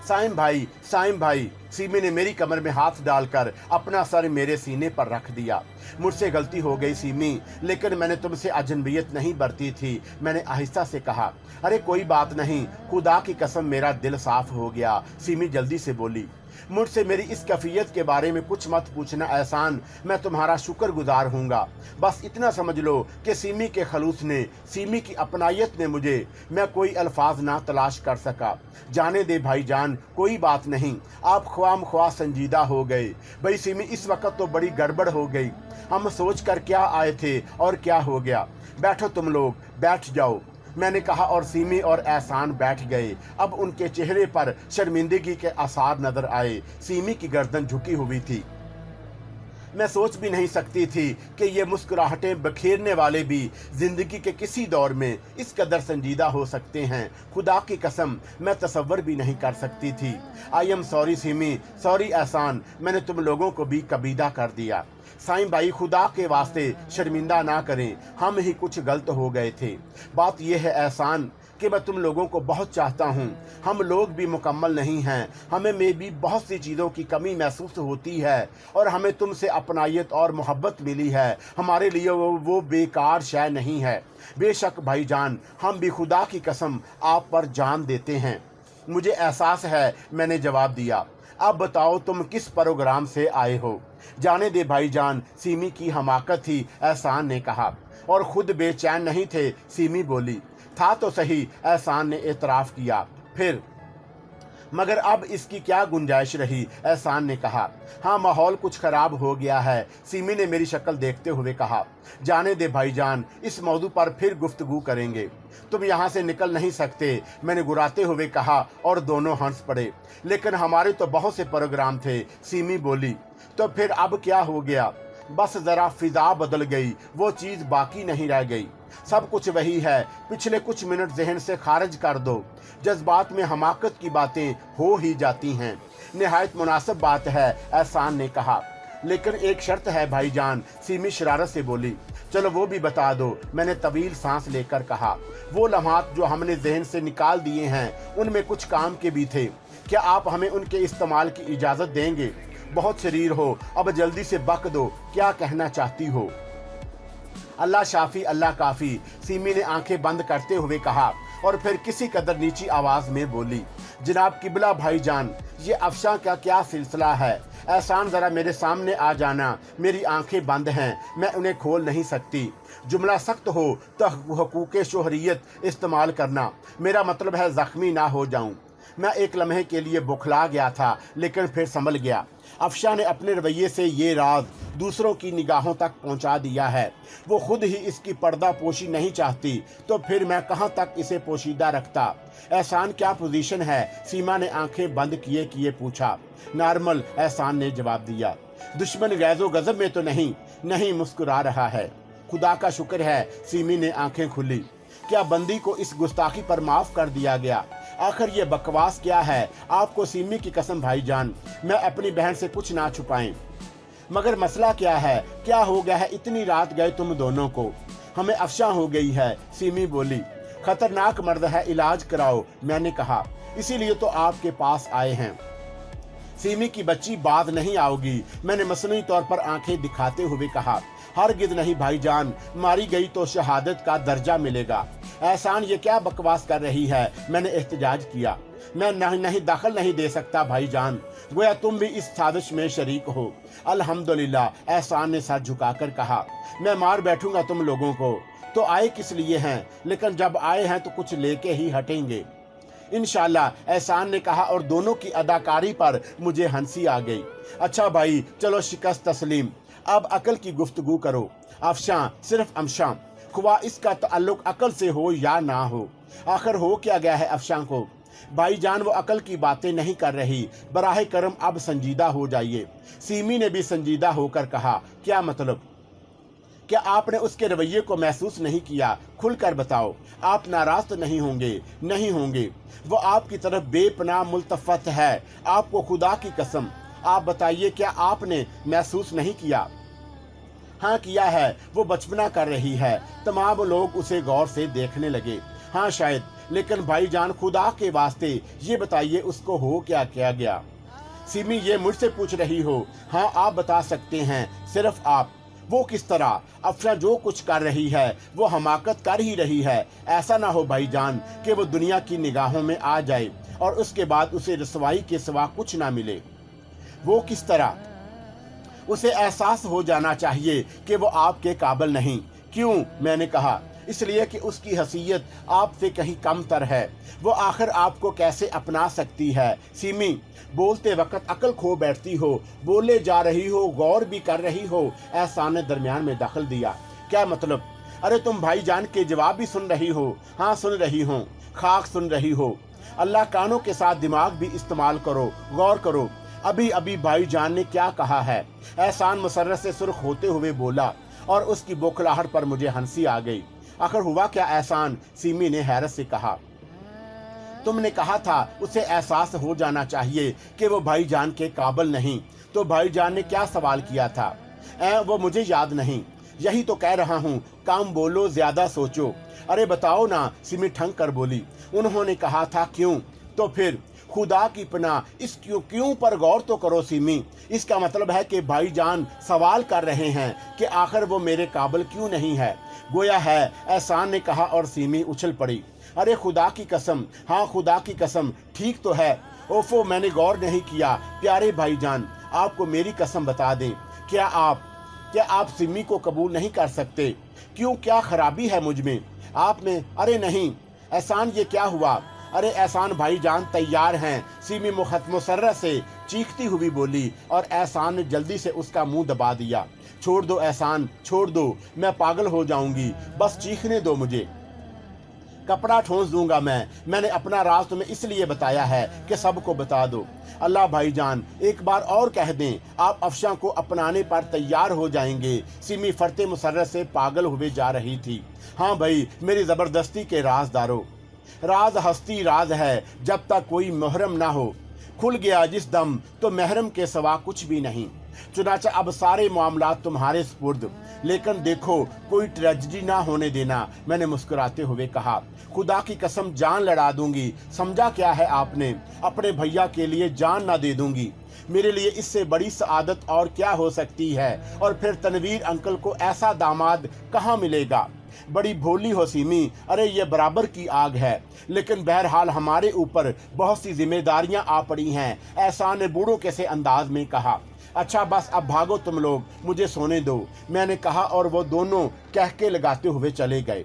साइम भाई, सीमी ने मेरी कमर में हाथ डालकर अपना सर मेरे सीने पर रख दिया। मुझसे गलती हो गई सीमी, लेकिन मैंने तुमसे अजनबियत नहीं बरती थी, मैंने आहिस्ता से कहा। अरे कोई बात नहीं, खुदा की कसम मेरा दिल साफ हो गया, सीमी जल्दी से बोली। मुझसे मेरी इस कैफियत के बारे में कुछ मत पूछना एहसान, मैं तुम्हारा शुक्रगुजार हूँगा। बस इतना समझ लो कि सीमी के खलूस ने, सीमी की अपनायत ने मुझे, मैं कोई अल्फाज ना तलाश कर सका। जाने दे भाईजान, कोई बात नहीं, आप ख्वाम ख्वाह संजीदा हो गए। भाई सीमी, इस वक्त तो बड़ी गड़बड़ हो गई। हम सोच कर क्या आए थे और क्या हो गया। बैठो तुम लोग, बैठ जाओ, मैंने कहा और सीमी और एहसान बैठ गए। अब उनके चेहरे पर शर्मिंदगी के आसार नजर आए। सीमी की गर्दन झुकी हुई थी। मैं सोच भी नहीं सकती थी कि ये मुस्कुराहटें बखेरने वाले भी जिंदगी के किसी दौर में इस कदर संजीदा हो सकते हैं। खुदा की कसम मैं तसव्वुर भी नहीं कर सकती थी। I am sorry Simi, sorry एहसान, मैंने तुम लोगों को भी कबीदा कर दिया। साईं भाई खुदा के वास्ते शर्मिंदा ना करें, हम ही कुछ गलत हो गए थे। बात यह है एहसान कि मैं तुम लोगों को बहुत चाहता हूँ। हम लोग भी मुकम्मल नहीं हैं, हमें में भी बहुत सी चीज़ों की कमी महसूस होती है और हमें तुमसे अपनायत और मोहब्बत मिली है। हमारे लिए वो बेकार शय नहीं है। बेशक भाईजान, हम भी खुदा की कसम आप पर जान देते हैं। मुझे एहसास है, मैंने जवाब दिया। अब बताओ तुम किस प्रोग्राम से आए हो? जाने दे भाईजान, सीमी की हमाकत थी, एहसान ने कहा। और खुद बेचैन नहीं थे, सीमी बोली। था तो सही, एहसान ने एतराफ़ किया। फिर मगर अब इसकी क्या गुंजाइश रही? एहसान ने कहा। हाँ, माहौल कुछ ख़राब हो गया है, सीमी ने मेरी शक्ल देखते हुए कहा। जाने दे भाईजान, इस मौजू पर फिर गुफ्तगू करेंगे। तुम यहाँ से निकल नहीं सकते, मैंने गुराते हुए कहा और दोनों हंस पड़े। लेकिन हमारे तो बहुत से प्रोग्राम थे, सीमी बोली। तो फिर अब क्या हो गया? बस ज़रा फिजा बदल गई, वो चीज़ बाकी नहीं रह गई। सब कुछ वही है। पिछले कुछ मिनट जहन से खारिज कर दो। जज्बात में हमाकत की बातें हो ही जाती हैं। निहायत मुनासिब बात है, एहसान ने कहा। लेकिन एक शर्त है भाईजान, सीमी शरारत से बोली। चलो वो भी बता दो, मैंने तवील सांस लेकर कहा। वो लम्हात जो हमने जहन से निकाल दिए हैं, उनमें कुछ काम के भी थे। क्या आप हमें उनके इस्तेमाल की इजाज़त देंगे? बहुत शरीर हो, अब जल्दी से बक दो, क्या कहना चाहती हो? अल्लाह शाफी अल्लाह काफ़ी, सीमी ने आंखें बंद करते हुए कहा और फिर किसी कदर नीची आवाज़ में बोली। जनाब किबला भाईजान, ये अफशां का क्या सिलसिला है? एहसान ज़रा मेरे सामने आ जाना, मेरी आंखें बंद हैं, मैं उन्हें खोल नहीं सकती। जुमला सख्त हो तो हुकूक़े शोहरियत इस्तेमाल करना, मेरा मतलब है ज़ख्मी ना हो जाऊं। मैं एक लम्हे के लिए बुखला गया था, लेकिन फिर संभल गया। अफशा ने अपने रवैये से ये राज दूसरों की निगाहों तक पहुंचा दिया है। वो खुद ही इसकी पर्दा पोशी नहीं चाहती, तो फिर मैं कहां तक इसे पोशीदा रखता? एहसान क्या पोजीशन है? सीमा ने आंखें बंद किए किए पूछा। नॉर्मल, एहसान ने जवाब दिया। दुश्मन गैज़ो गज़ब में तो नहीं मुस्कुरा रहा है। खुदा का शुक्र है, सीमी ने आंखें खुली। क्या बंदी को इस गुस्ताखी पर माफ़ कर दिया गया? आखिर ये बकवास क्या है? आपको सीमी की कसम भाईजान, मैं अपनी बहन से कुछ ना छुपाएं। मगर मसला क्या है? क्या हो गया है? इतनी रात गए तुम दोनों को। हमें अफशा हो गई है, सीमी बोली। खतरनाक मर्द है, इलाज कराओ, मैंने कहा। इसीलिए तो आपके पास आए हैं। सीमी की बच्ची बात नहीं आओगी, मैंने मसनूई तौर पर आंखें दिखाते हुए कहा। हरगिज़ नहीं भाईजान, मारी गई तो शहादत का दर्जा मिलेगा। एहसान ये क्या बकवास कर रही है? मैंने एहतजाज किया। मैं नहीं दखल नहीं दे सकता भाईजान, गोया तुम भी इस साजिश में शरीक हो। अल्हम्दुलिल्लाह, एहसान ने सर झुकाकर कहा। मैं मार बैठूंगा तुम लोगों को। तो आए किस लिए हैं? लेकिन जब आए हैं तो कुछ लेके ही हटेंगे इंशाल्लाह, एहसान ने कहा और दोनों की अदाकारी पर मुझे हंसी आ गई। अच्छा भाई, चलो शिकस्त तस्लीम, अब अकल की गुफ्तगू करो। अफशां, सिर्फ अमशां, ख्वा इसका ताल्लुक अकल से हो या ना हो। आखिर हो क्या गया है अफशां को? भाईजान वो अकल की बातें नहीं कर रही, बराहे करम अब संजीदा हो जाइए। सीमी ने भी संजीदा होकर कहा। क्या मतलब? क्या आपने उसके रवैये को महसूस नहीं किया? खुलकर बताओ। आप नाराज तो नहीं होंगे? नहीं होंगे। वो आपकी तरफ बेपनाह मुल्तफत है, आपको खुदा की कसम। आप बताइए, क्या आपने महसूस नहीं किया? हाँ किया है, वो बचपना कर रही है। तमाम लोग उसे गौर से देखने लगे। हाँ शायद, लेकिन भाईजान खुदा के वास्ते ये बताइए उसको हो क्या गया? सिमी, ये मुझसे पूछ रही हो? हाँ आप बता सकते हैं, सिर्फ आप। वो किस तरह? अफशा जो कुछ कर रही है वो हमाकत कर ही रही है। ऐसा ना हो भाईजान कि वो दुनिया की निगाहों में आ जाए और उसके बाद उसे रसवाई के सिवा कुछ ना मिले। वो किस तरह? उसे एहसास हो जाना चाहिए कि वो आपके काबिल नहीं। क्यों? मैंने कहा। इसलिए कि उसकी हैसियत आपसे कहीं कम तर है। वो आखिर आपको कैसे अपना सकती है? सीमी, बोलते वक्त अकल खो बैठती हो, बोले जा रही हो, गौर भी कर रही हो। एहसान ने दरमियान में दखल दिया। क्या मतलब? अरे तुम भाईजान के जवाब भी सुन रही हो? हाँ सुन रही हूँ। खाक सुन रही हो? अल्लाह, कानों के साथ दिमाग भी इस्तेमाल करो, गौर करो। अभी अभी भाईजान ने क्या कहा है? एहसान मुसर्रत से सुर्ख होते हुए बोला और उसकी बौखलाहट पर मुझे हंसी आ गई। आखिर हुआ क्या एहसान? सीमी ने हैरत से कहा। तुमने कहा था उसे एहसास हो जाना चाहिए कि वो भाईजान के काबिल नहीं। तो भाईजान ने क्या सवाल किया था? वो मुझे याद नहीं। यही तो कह रहा हूँ, काम बोलो ज्यादा सोचो। अरे बताओ ना, सिमी ठंग कर बोली। उन्होंने कहा था क्यों? तो फिर खुदा की पनाह इस क्यों पर गौर तो करो सिमी। इसका मतलब है कि भाईजान सवाल कर रहे हैं कि आखिर वो मेरे काबिल क्यों नहीं है। गोया है, एहसान ने कहा और सिमी उछल पड़ी। अरे खुदा की कसम, हाँ खुदा की कसम, ठीक तो है। ओफो, मैंने गौर नहीं किया। प्यारे भाईजान, आपको मेरी कसम बता दें, क्या आप सिमी को कबूल नहीं कर सकते? क्यों, क्या खराबी है मुझ में, आप में? अरे नहीं एहसान, ये क्या हुआ? अरे एहसान भाईजान तैयार हैं, सिमी मुसर्रत से चीखती हुई बोली और एहसान ने जल्दी से उसका मुंह दबा दिया। छोड़ दो एहसान, छोड़ दो, मैं पागल हो जाऊंगी, बस चीखने दो मुझे, कपड़ा ठोंस दूंगा मैंने अपना राज तुम्हें इसलिए बताया है कि सबको बता दो। अल्लाह भाईजान, एक बार और कह दें, आप अफशा को अपनाने पर तैयार हो जाएंगे। सिमी फरते मुसर्रत से पागल हुए जा रही थी। हाँ भाई, मेरी जबरदस्ती के राजदारों, राज हस्ती राज है जब तक कोई मुहर्रम ना हो। खुल गया जिस दम तो महरम के सिवा कुछ भी नहीं। चुनाचा अब सारे मामला तुम्हारे सुपुर्द, लेकिन देखो कोई ट्रेजेडी ना होने देना। मैंने मुस्कुराते हुए कहा। खुदा की कसम जान लड़ा दूंगी। समझा क्या है आपने? अपने भैया के लिए जान ना दे दूंगी। मेरे लिए इससे बड़ी सआदत और क्या हो सकती है? और फिर तनवीर अंकल को ऐसा दामाद कहाँ मिलेगा? बड़ी भोली हो सिमी। अरे ये बराबर की आग है, लेकिन बहरहाल हमारे ऊपर बहुत सी जिम्मेदारियां आ पड़ी हैं, एहसान ने बूढ़ों के से अंदाज में कहा। अच्छा बस अब भागो तुम लोग, मुझे सोने दो, मैंने कहा और वो दोनों कहके लगाते हुए चले गए।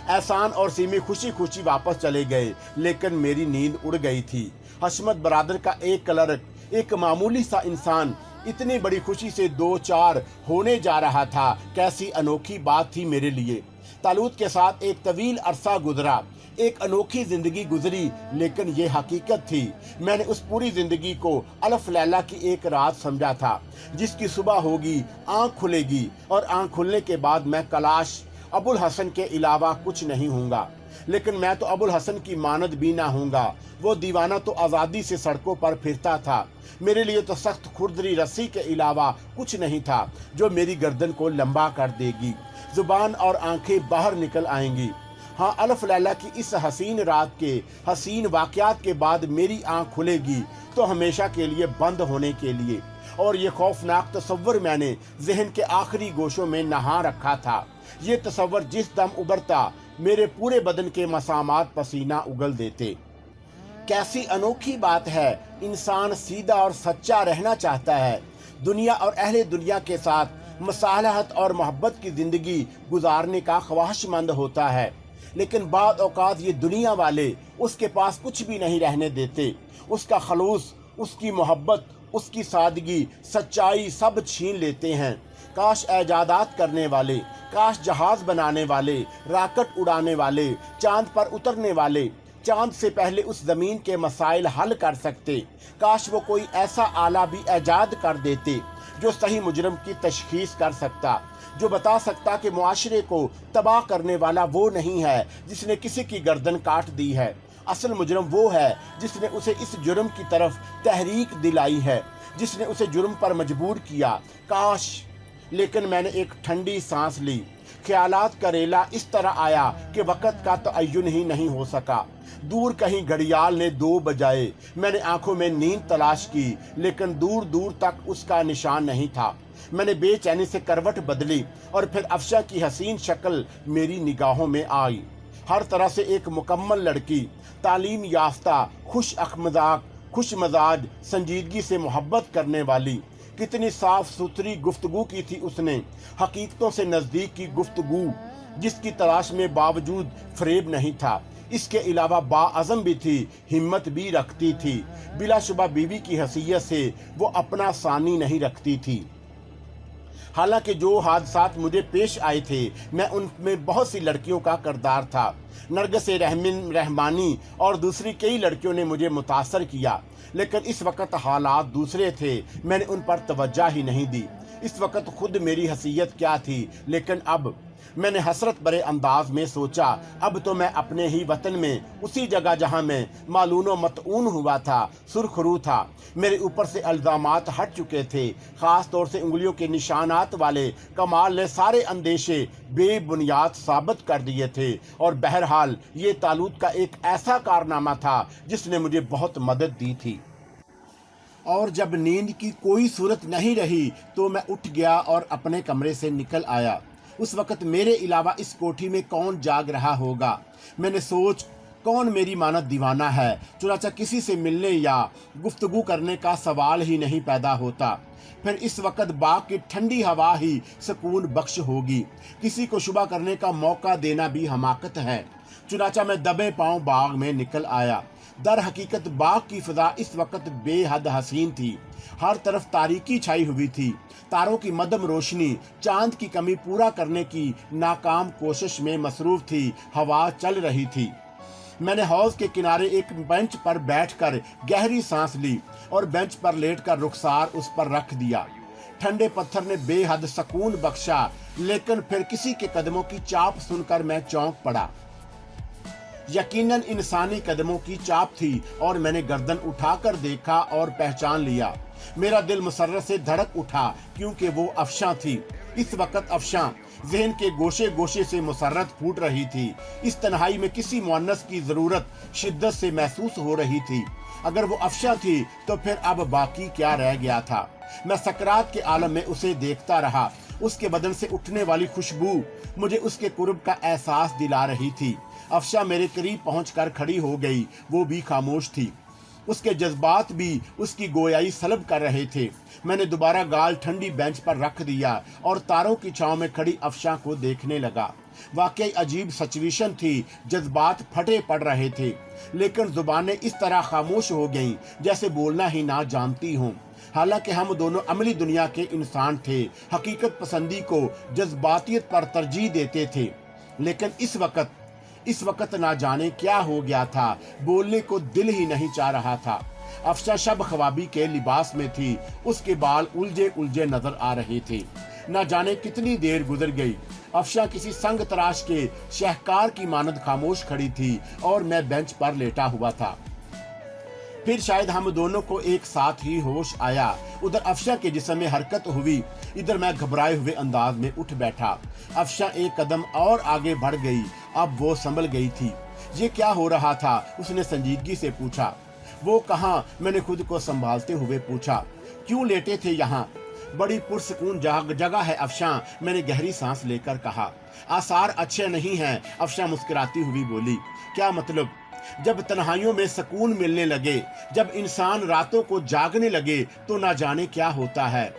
एहसान और सिमी खुशी खुशी वापस चले गए, लेकिन मेरी नींद उड़ गई थी। हशमत बरादर का एक क्लर्क, एक मामूली सा इंसान इतनी बड़ी खुशी से 2-4 होने जा रहा था। कैसी अनोखी बात थी मेरे लिए। तालूत के साथ एक तवील अरसा गुजरा, एक अनोखी जिंदगी गुजरी, लेकिन ये हकीकत थी। मैंने उस पूरी जिंदगी को अल्फ लैला की एक रात समझा था, जिसकी सुबह होगी, आंख खुलेगी और आंख खुलने के बाद मैं कलाश अबुल हसन के अलावा कुछ नहीं हूँगा। लेकिन मैं तो अबुल हसन की मानद भी ना हूँगा। वो दीवाना तो आज़ादी से सड़कों पर फिरता था। मेरे लिए तो सख्त खुरदरी रस्सी के अलावा कुछ नहीं था जो मेरी गर्दन को लंबा कर देगी। जुबान और आंखें बाहर निकल आएंगी। हाँ, अल्फ लैला की इस हसीन रात के हसीन वाक़यात के बाद मेरी आंख खुलेगी तो हमेशा के लिए बंद होने के लिए। और ये खौफनाक तसव्वुर मैंने जहन के आखिरी गोशों में नहा रखा था। ये तसव्वुर जिस दम उभरता, मेरे पूरे बदन के मसामात पसीना उगल देते। कैसी अनोखी बात है, इंसान सीधा और सच्चा रहना चाहता है। दुनिया और अहले दुनिया के साथ मसालहत और मोहब्बत की ज़िंदगी गुजारने का ख्वाहिशमंद होता है, लेकिन बाद औकात ये दुनिया वाले उसके पास कुछ भी नहीं रहने देते। उसका खलूस, उसकी मोहब्बत, उसकी सादगी, सच्चाई सब छीन लेते हैं। काश इजादात करने वाले, काश जहाज बनाने वाले, रॉकेट उड़ाने वाले, चांद पर उतरने वाले चांद से पहले उस जमीन के मसाइल हल कर सकते। काश वो कोई ऐसा आला भी ईजाद कर देते जो सही मुजरम की तशखीस कर सकता, जो बता सकता कि मुआशरे को तबाह करने वाला वो नहीं है जिसने किसी की गर्दन काट दी है। असल मुजरम वो है जिसने उसे इस जुर्म की तरफ तहरीक दिलाई है, जिसने उसे जुर्म पर मजबूर किया। काश, लेकिन मैंने एक ठंडी सांस ली। ख्यालात का रेला इस तरह आया कि वक़्त का तअय्युन ही नहीं हो सका। दूर कहीं घड़ियाल ने 2 बजाए। मैंने आंखों में नींद तलाश की, लेकिन दूर दूर तक उसका निशान नहीं था। मैंने बेचैनी से करवट बदली और फिर अफशा की हसीन शक्ल मेरी निगाहों में आई। हर तरह से एक मुकम्मल लड़की, तालीम याफ्ता, खुश मजाज, संजीदगी से मोहब्बत करने वाली। कितनी साफ सुथरी गुफ्तगू की थी उसने, हकीकतों से नज़दीक की गुफ्तगू, जिसकी तलाश में बावजूद फरेब नहीं था। इसके अलावा बाअज़म भी थी, हिम्मत भी रखती थी। बिलाशुबा बीवी की हैसियत से वो अपना सानी नहीं रखती थी। حالانکہ جو حادثات مجھے پیش آئے تھے میں ان میں بہت سی لڑکیوں کا کردار تھا۔ نرگس رحمانی اور دوسری کئی لڑکیوں نے مجھے متاثر کیا، لیکن اس وقت حالات دوسرے تھے، میں نے ان پر توجہ ہی نہیں دی۔ اس وقت خود میری حیثیت کیا تھی، لیکن اب میں نے حسرت بھرے انداز میں سوچا، اب تو میں اپنے ہی وطن میں، اسی جگہ جہاں میں مالون و مطعون ہوا تھا، سرخ رو تھا۔ میرے اوپر سے الزامات ہٹ چکے تھے، خاص طور سے انگلیوں کے نشانات والے کمال نے سارے اندیشے بے بنیاد ثابت کر دیے تھے، اور بہرحال یہ طالوت کا ایک ایسا کارنامہ تھا جس نے مجھے بہت مدد دی تھی۔ اور جب نیند کی کوئی صورت نہیں رہی تو میں اٹھ گیا اور اپنے کمرے سے نکل آیا۔ اس وقت میرے علاوہ اس کوٹھی میں کون جاگ رہا ہوگا؟ میں نے سوچ، کون میری مانت دیوانہ ہے؟ چنانچہ کسی سے ملنے یا گفتگو کرنے کا سوال ہی نہیں پیدا ہوتا۔ پھر اس وقت باغ کی ٹھنڈی ہوا ہی سکون بخش ہوگی، کسی کو شبہ کرنے کا موقع دینا بھی حماقت ہے۔ چنانچہ میں دبے پاؤں باغ میں نکل آیا۔ در حقیقت باغ کی فضا اس وقت بے حد حسین تھی، ہر طرف تاریکی چھائی ہوئی تھی، تاروں کی مدھم روشنی چاند کی کمی پورا کرنے کی ناکام کوشش میں مصروف تھی، ہوا چل رہی تھی۔ میں نے حوض کے کنارے ایک بینچ پر بیٹھ کر گہری سانس لی اور بینچ پر لیٹ کر رخسار اس پر رکھ دیا۔ ٹھنڈے پتھر نے بے حد سکون بخشا، لیکن پھر کسی کے قدموں کی چاپ سن کر میں چونک پڑا۔ یقیناً انسانی قدموں کی چاپ تھی، اور میں نے گردن اٹھا کر دیکھا اور پہچان لیا۔ میرا دل مسرت سے دھڑک اٹھا، کیونکہ وہ افشاں تھی۔ اس وقت افشاں ذہن کے گوشے گوشے سے مسرت پھوٹ رہی تھی۔ اس تنہائی میں کسی مؤنث کی ضرورت شدت سے محسوس ہو رہی تھی۔ اگر وہ افشاں تھی تو پھر اب باقی کیا رہ گیا تھا؟ میں سکرات کے عالم میں اسے دیکھتا رہا۔ اس کے بدن سے اٹھنے والی خوشبو مجھے اس کے قرب کا احساس دلا رہی تھی۔ افشاں میرے قریب پہنچ کر کھڑی ہو گئی، وہ بھی خاموش تھی۔ اس کے جذبات بھی اس کی گویائی سلب کر رہے تھے۔ میں نے دوبارہ گال ٹھنڈی بینچ پر رکھ دیا اور تاروں کی چھاؤں میں کھڑی افشاں کو دیکھنے لگا۔ واقعی عجیب سچویشن تھی، جذبات پھٹے پڑ رہے تھے، لیکن زبانیں اس طرح خاموش ہو گئیں جیسے بولنا ہی نہ جانتی ہوں۔ حالانکہ ہم دونوں عملی دنیا کے انسان تھے، حقیقت پسندی کو جذباتیت پر ترجیح دیتے تھے، لیکن اس وقت نہ جانے کیا ہو گیا تھا، بولنے کو دل ہی نہیں چاہ رہا تھا۔ افشاں شب خوابی کے لباس میں تھی، اس کے بال الجھے الجھے نظر آ رہے تھے۔ نہ جانے کتنی دیر گزر گئی، افشاں کسی سنگ تراش کے شہکار کی مانند خاموش کھڑی تھی، اور میں بینچ پر لیٹا ہوا تھا۔ پھر شاید ہم دونوں کو ایک ساتھ ہی ہوش آیا۔ ادھر افشاں کے جسم میں حرکت ہوئی، ادھر میں گھبرائے ہوئے انداز میں اٹھ بیٹھا۔ افشاں ایک قدم اور آگے بڑھ گئی، اب وہ سنبھل گئی تھی۔ یہ کیا ہو رہا تھا؟ اس نے سنجیدگی سے پوچھا۔ وہ کہاں؟ میں نے خود کو سنبھالتے ہوئے پوچھا۔ کیوں لیٹے تھے یہاں؟ بڑی پرسکون جگہ ہے افشاں، میں نے گہری سانس لے کر کہا۔ آثار اچھے نہیں ہیں، افشاں مسکراتی ہوئی بولی۔ کیا مطلب؟ جب تنہائیوں میں سکون ملنے لگے، جب انسان راتوں کو جاگنے لگے تو نہ جانے کیا ہوتا ہے۔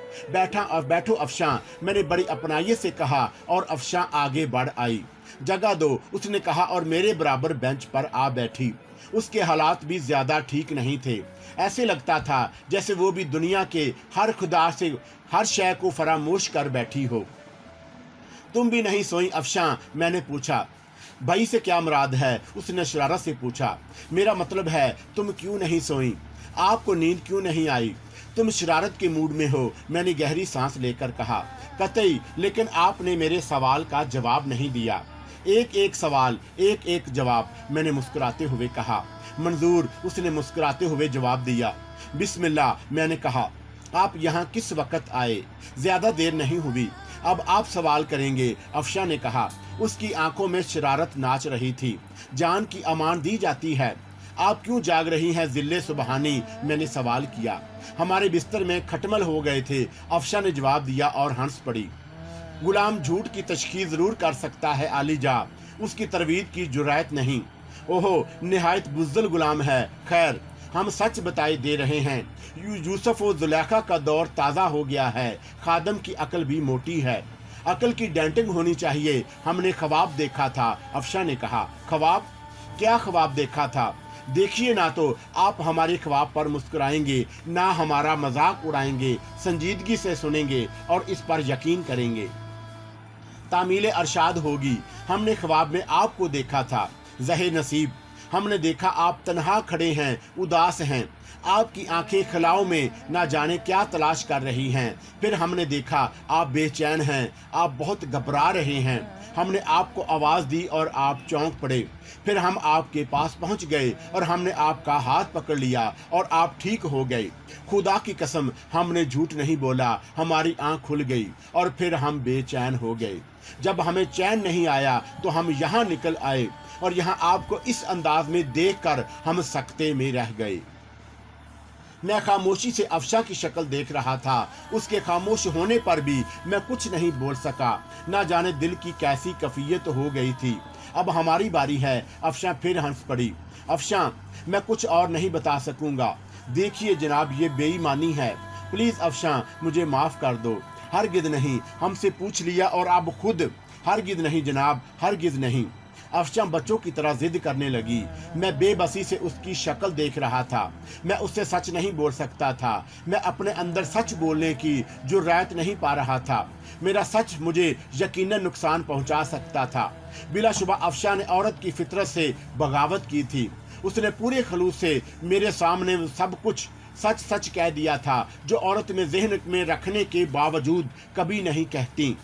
بیٹھو افشاں، میں نے بڑی اپنائیت سے کہا، اور افشاں آگے بڑھ آئی۔ جگہ دو، اس نے کہا، اور میرے برابر بینچ پر آ بیٹھی۔ اس کے حالات بھی زیادہ ٹھیک نہیں تھے، ایسے لگتا تھا جیسے وہ بھی دنیا کے ہر خدا سے ہر شے کو فراموش کر بیٹھی ہو۔ تم بھی نہیں سوئی افشاں؟ میں نے پوچھا۔ بھائی سے کیا مراد ہے؟ اس نے شرارت سے پوچھا۔ میرا مطلب ہے تم کیوں نہیں سوئی؟ آپ کو نیند کیوں نہیں آئی؟ تم شرارت کے موڈ میں ہو، میں نے گہری سانس لے کر کہا۔ قطعی، لیکن آپ نے میرے سوال کا جواب نہیں دیا۔ ایک سوال، ایک جواب، میں نے مسکراتے ہوئے کہا۔ منظور، اس نے مسکراتے ہوئے جواب دیا۔ بسم اللہ، میں نے کہا۔ آپ یہاں کس وقت آئے؟ زیادہ دیر نہیں ہوئی۔ اب آپ سوال کریں گے، افشاں نے کہا۔ اس کی آنکھوں میں شرارت ناچ رہی تھی۔ جان کی امان دی جاتی ہے۔ آپ کیوں جاگ رہی ہیں ذلِ سبحانی؟ میں نے سوال کیا۔ ہمارے بستر میں کھٹمل ہو گئے تھے، افشاں نے جواب دیا اور ہنس پڑی۔ غلام جھوٹ کی تشخیص ضرور کر سکتا ہے عالی جا، اس کی ترویج کی جرأت نہیں۔ اوہو، نہایت بزدل غلام ہے۔ خیر، ہم سچ بتائے دے رہے ہیں، یوسف و زلیخا کا دور تازہ ہو گیا ہے، خادم کی عقل بھی موٹی ہے، عقل کی ڈینٹنگ ہونی چاہیے۔ ہم نے خواب دیکھا تھا، افشاں نے کہا۔ خواب؟ کیا خواب دیکھا تھا؟ देखिए, ना तो आप हमारे ख्वाब पर मुस्कुराएंगे, ना हमारा मजाक उड़ाएंगे, संजीदगी से सुनेंगे और इस पर यकीन करेंगे। तामील अरशाद होगी, हमने ख्वाब में आपको देखा था ज़हे नसीब, हमने देखा आप तन्हा खड़े हैं, उदास हैं, आपकी आंखें खलाओं में ना जाने क्या तलाश कर रही हैं। फिर हमने देखा आप बेचैन हैं, आप बहुत घबरा रहे हैं। हमने आपको आवाज़ दी और आप चौंक पड़े। फिर हम आपके पास पहुंच गए और हमने आपका हाथ पकड़ लिया और आप ठीक हो गए। खुदा की कसम, हमने झूठ नहीं बोला, हमारी आंख खुल गई और फिर हम बेचैन हो गए। जब हमें चैन नहीं आया तो हम यहाँ निकल आए और यहाँ आपको इस अंदाज में देखकर हम सकते में रह गए। मैं खामोशी से अफशा की शक्ल देख रहा था। उसके खामोश होने पर भी मैं कुछ नहीं बोल सका। ना जाने दिल की कैसी कफियत हो गई थी। अब हमारी बारी है। अफशा फिर हंस पड़ी। अफशा, मैं कुछ और नहीं बता सकूंगा। देखिए जनाब, ये बेईमानी है। प्लीज़ अफशा, मुझे माफ़ कर दो। हरगिज़ नहीं, हमसे पूछ लिया और अब खुद। हरगिज़ नहीं जनाब, हरगिज़ नहीं। अफशा बच्चों की तरह जिद करने लगी। मैं बेबसी से उसकी शक्ल देख रहा था। मैं उससे सच नहीं बोल सकता था। मैं अपने अंदर सच बोलने की जुर्रत नहीं पा रहा था। मेरा सच मुझे यकीनन नुकसान पहुंचा सकता था। बिलाशुबा अफशा ने औरत की फितरत से बगावत की थी। उसने पूरे खलूस से मेरे सामने सब कुछ सच सच कह दिया था, जो औरत में ज़हन में रखने के बावजूद कभी नहीं कहती।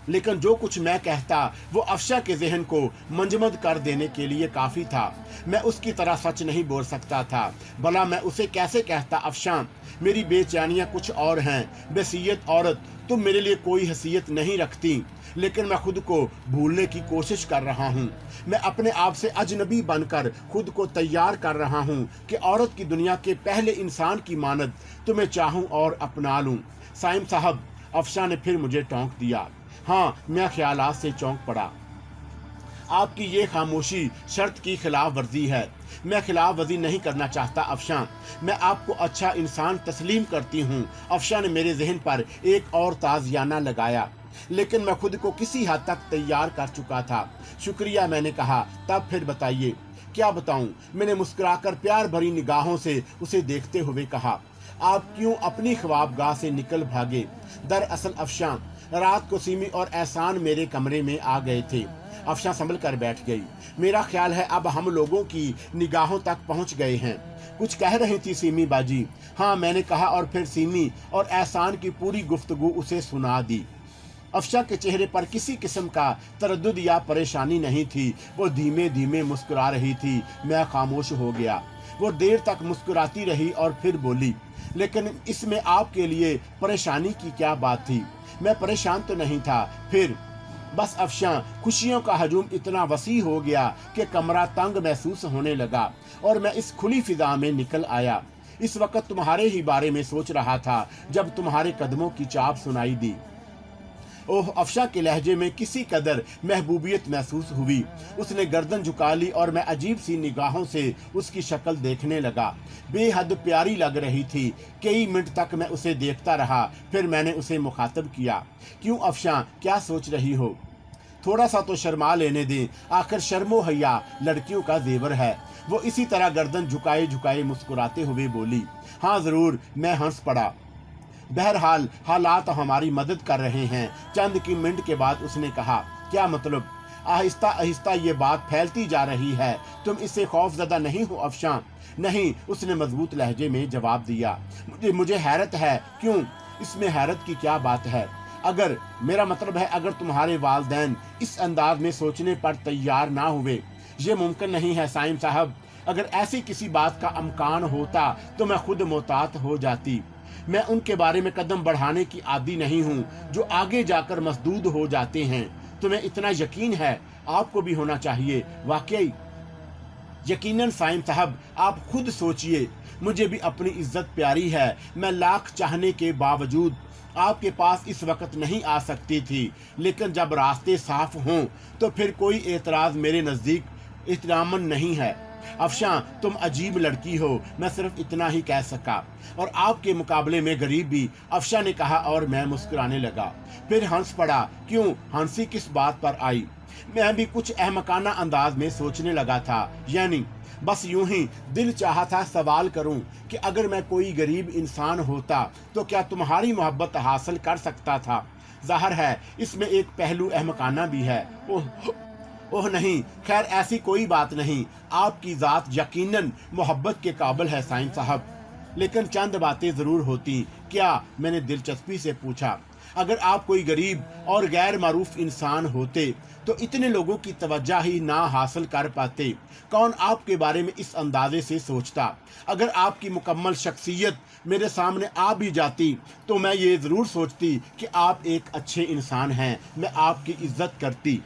लेकिन जो कुछ मैं कहता वो अफशा के जहन को मंजमद कर देने के लिए काफ़ी था। मैं उसकी तरह सच नहीं बोल सकता था। भला मैं उसे कैसे कहता, अफशा, मेरी बेचैनियाँ कुछ और हैं। बसीयत औरत, तुम मेरे लिए कोई हैसियत नहीं रखती। लेकिन मैं खुद को भूलने की कोशिश कर रहा हूँ। मैं अपने आप से अजनबी बनकर खुद को तैयार कर रहा हूँ कि औरत की दुनिया के पहले इंसान की मानद तुम्हें चाहूँ और अपना लूँ। साइम साहब, अफशा ने फिर मुझे टोंक दिया। हाँ, मैं ख्यालात से चौंक पड़ा। आपकी ये खामोशी शर्त की खिलाफ वर्जी है। मैं खिलाफ वर्जी नहीं करना चाहता अफशा। मैं आपको अच्छा इंसान तस्लीम करती हूँ। अफशा ने मेरे जहन पर एक और ताज़ियाना लगाया। लेकिन मैं खुद को किसी हद तक तैयार कर चुका था। शुक्रिया, मैंने कहा। तब फिर बताइए। क्या बताऊं? मैंने मुस्कुराकर प्यार भरी निगाहों से उसे देखते हुए कहा। आप क्यों अपनी ख्वाबगाह से निकल भागे? दरअसल अफशा, रात को सीमी और एहसान मेरे कमरे में आ गए थे। अफशा संभल कर बैठ गई। मेरा ख्याल है अब हम लोगों की निगाहों तक पहुंच गए हैं। कुछ कह रही थी सीमी बाजी? हाँ, मैंने कहा और फिर सीमी और एहसान की पूरी गुफ्तगू उसे सुना दी। अफशा के चेहरे पर किसी किस्म का तरद्दुद या परेशानी नहीं थी। वो धीमे धीमे मुस्कुरा रही थी। मैं खामोश हो गया। वो देर तक मुस्कुराती रही और फिर बोली, लेकिन इसमें आपके लिए परेशानी की क्या बात थी? मैं परेशान तो नहीं था। फिर बस अफशा, खुशियों का हजूम इतना वसी हो गया कि कमरा तंग महसूस होने लगा और मैं इस खुली फिजा में निकल आया। इस वक्त तुम्हारे ही बारे में सोच रहा था जब तुम्हारे कदमों की चाप सुनाई दी। ओह, अफशा के लहजे में किसी कदर महबूबियत महसूस हुई। उसने गर्दन झुका ली और मैं अजीब सी निगाहों से उसकी शक्ल देखने लगा। बेहद प्यारी लग रही थी। कई मिनट तक मैं उसे देखता रहा। फिर मैंने उसे मुखातब किया। क्यों अफशा, क्या सोच रही हो? थोड़ा सा तो शर्मा लेने दें। आखिर शर्मो हया लड़कियों का जेवर है। वो इसी तरह गर्दन झुकाए झुकाए मुस्कुराते हुए बोली। हाँ ज़रूर। मैं हंस पड़ा। बहरहाल हालात हमारी मदद कर रहे हैं। चंद की मिनट के बाद उसने कहा, क्या मतलब? आहिस्ता आहिस्ता ये बात फैलती जा रही है। तुम इससे खौफजदा नहीं हो अफशा? नहीं, उसने मजबूत लहजे में जवाब दिया। मुझे हैरत है। क्यों? इसमें हैरत की क्या बात है? अगर मेरा मतलब है, अगर तुम्हारे वालिदैन इस अंदाज में सोचने पर तैयार ना हुए। ये मुमकिन नहीं है साइम साहब। अगर ऐसी किसी बात का अमकान होता तो मैं खुद मोहतात हो जाती। मैं उनके बारे में कदम बढ़ाने की आदी नहीं हूँ जो आगे जाकर मसदूद हो जाते हैं। तुम्हें इतना यकीन है? आपको भी होना चाहिए। वाकई यकीनन साइम साहब, आप खुद सोचिए। मुझे भी अपनी इज्जत प्यारी है। मैं लाख चाहने के बावजूद आपके पास इस वक्त नहीं आ सकती थी। लेकिन जब रास्ते साफ हों तो फिर कोई एतराज़ मेरे नज़दीक इत्मीनान नहीं है। अफशा, तुम अजीब लड़की हो। मैं सिर्फ इतना ही कह सका। और आपके मुकाबले में गरीब भी, अफशा ने कहा और मैं मुस्कुराने लगा। फिर हंस पड़ा। क्यों? हंसी किस बात पर आई? मैं भी कुछ अहमकाना अंदाज में सोचने लगा था, यानी बस यूं ही दिल चाहा था सवाल करूं कि अगर मैं कोई गरीब इंसान होता तो क्या तुम्हारी मोहब्बत हासिल कर सकता था। ज़ाहिर है इसमें एक पहलू अहमकाना भी है। ओह नहीं, खैर ऐसी कोई बात नहीं, आपकी ज़ात यकीनन मोहब्बत के काबिल है साईं साहब, लेकिन चंद बातें ज़रूर होती। क्या? मैंने दिलचस्पी से पूछा। अगर आप कोई गरीब और गैर मारूफ इंसान होते तो इतने लोगों की तवज्जो ही ना हासिल कर पाते। कौन आपके बारे में इस अंदाजे से सोचता? अगर आपकी मुकम्मल शख्सियत मेरे सामने आ भी जाती तो मैं ये ज़रूर सोचती कि आप एक अच्छे इंसान हैं, मैं आपकी इज्जत करती,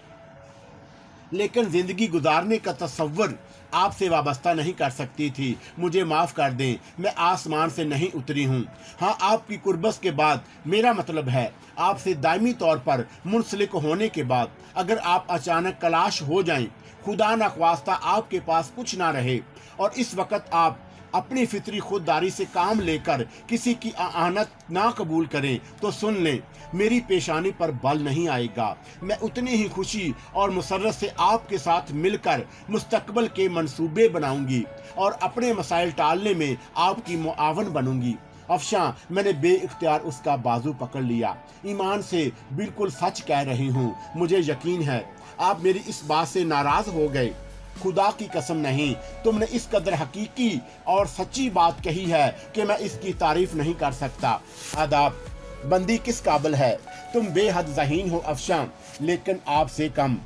लेकिन ज़िंदगी गुजारने का तसव्वुर आपसे वाबस्ता नहीं कर सकती थी। मुझे माफ़ कर दें, मैं आसमान से नहीं उतरी हूँ। हाँ, आपकी कुर्बत के बाद, मेरा मतलब है आपसे दायमी तौर पर मुंसलिक होने के बाद, अगर आप अचानक कलाश हो जाएं, खुदा न ख्वास्ता आपके पास कुछ ना रहे और इस वक्त आप अपनी फितरी खुददारी से काम लेकर किसी की आनत ना कबूल करें तो सुन लें, मेरी पेशानी पर बल नहीं आएगा। मैं उतनी ही खुशी और मुसर्रत से आपके साथ मिलकर मुस्तकबिल के मंसूबे बनाऊंगी और अपने मसाइल टालने में आपकी मुआवन बनूंगी। अफशां, मैंने बेइख्तियार उसका बाजू पकड़ लिया। ईमान से बिल्कुल सच कह रही हूँ, मुझे यकीन है आप मेरी इस बात से नाराज हो गए। खुदा की कसम नहीं, तुमने इस कदर हकीकी और सच्ची बात कही है कि मैं इसकी तारीफ नहीं कर सकता। आदाब, बंदी किस काबिल है, तुम बेहद ज़हीन हो अफशां, लेकिन आपसे कम।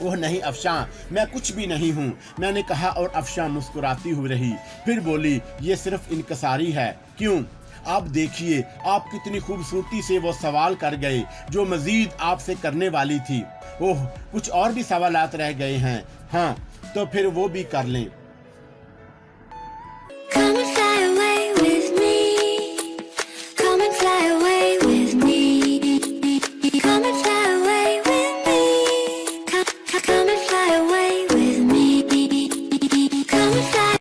ओह नहीं अफशां, मैं कुछ भी नहीं हूँ, मैंने कहा और अफशां मुस्कुराती हुई रही। फिर बोली, ये सिर्फ इनकसारी है। क्यों? आप देखिए आप कितनी खूबसूरती से वो सवाल कर गए जो मजीद आपसे करने वाली थी। ओह, कुछ और भी सवालात रह गए हैं। हाँ, तो फिर वो भी कर लें।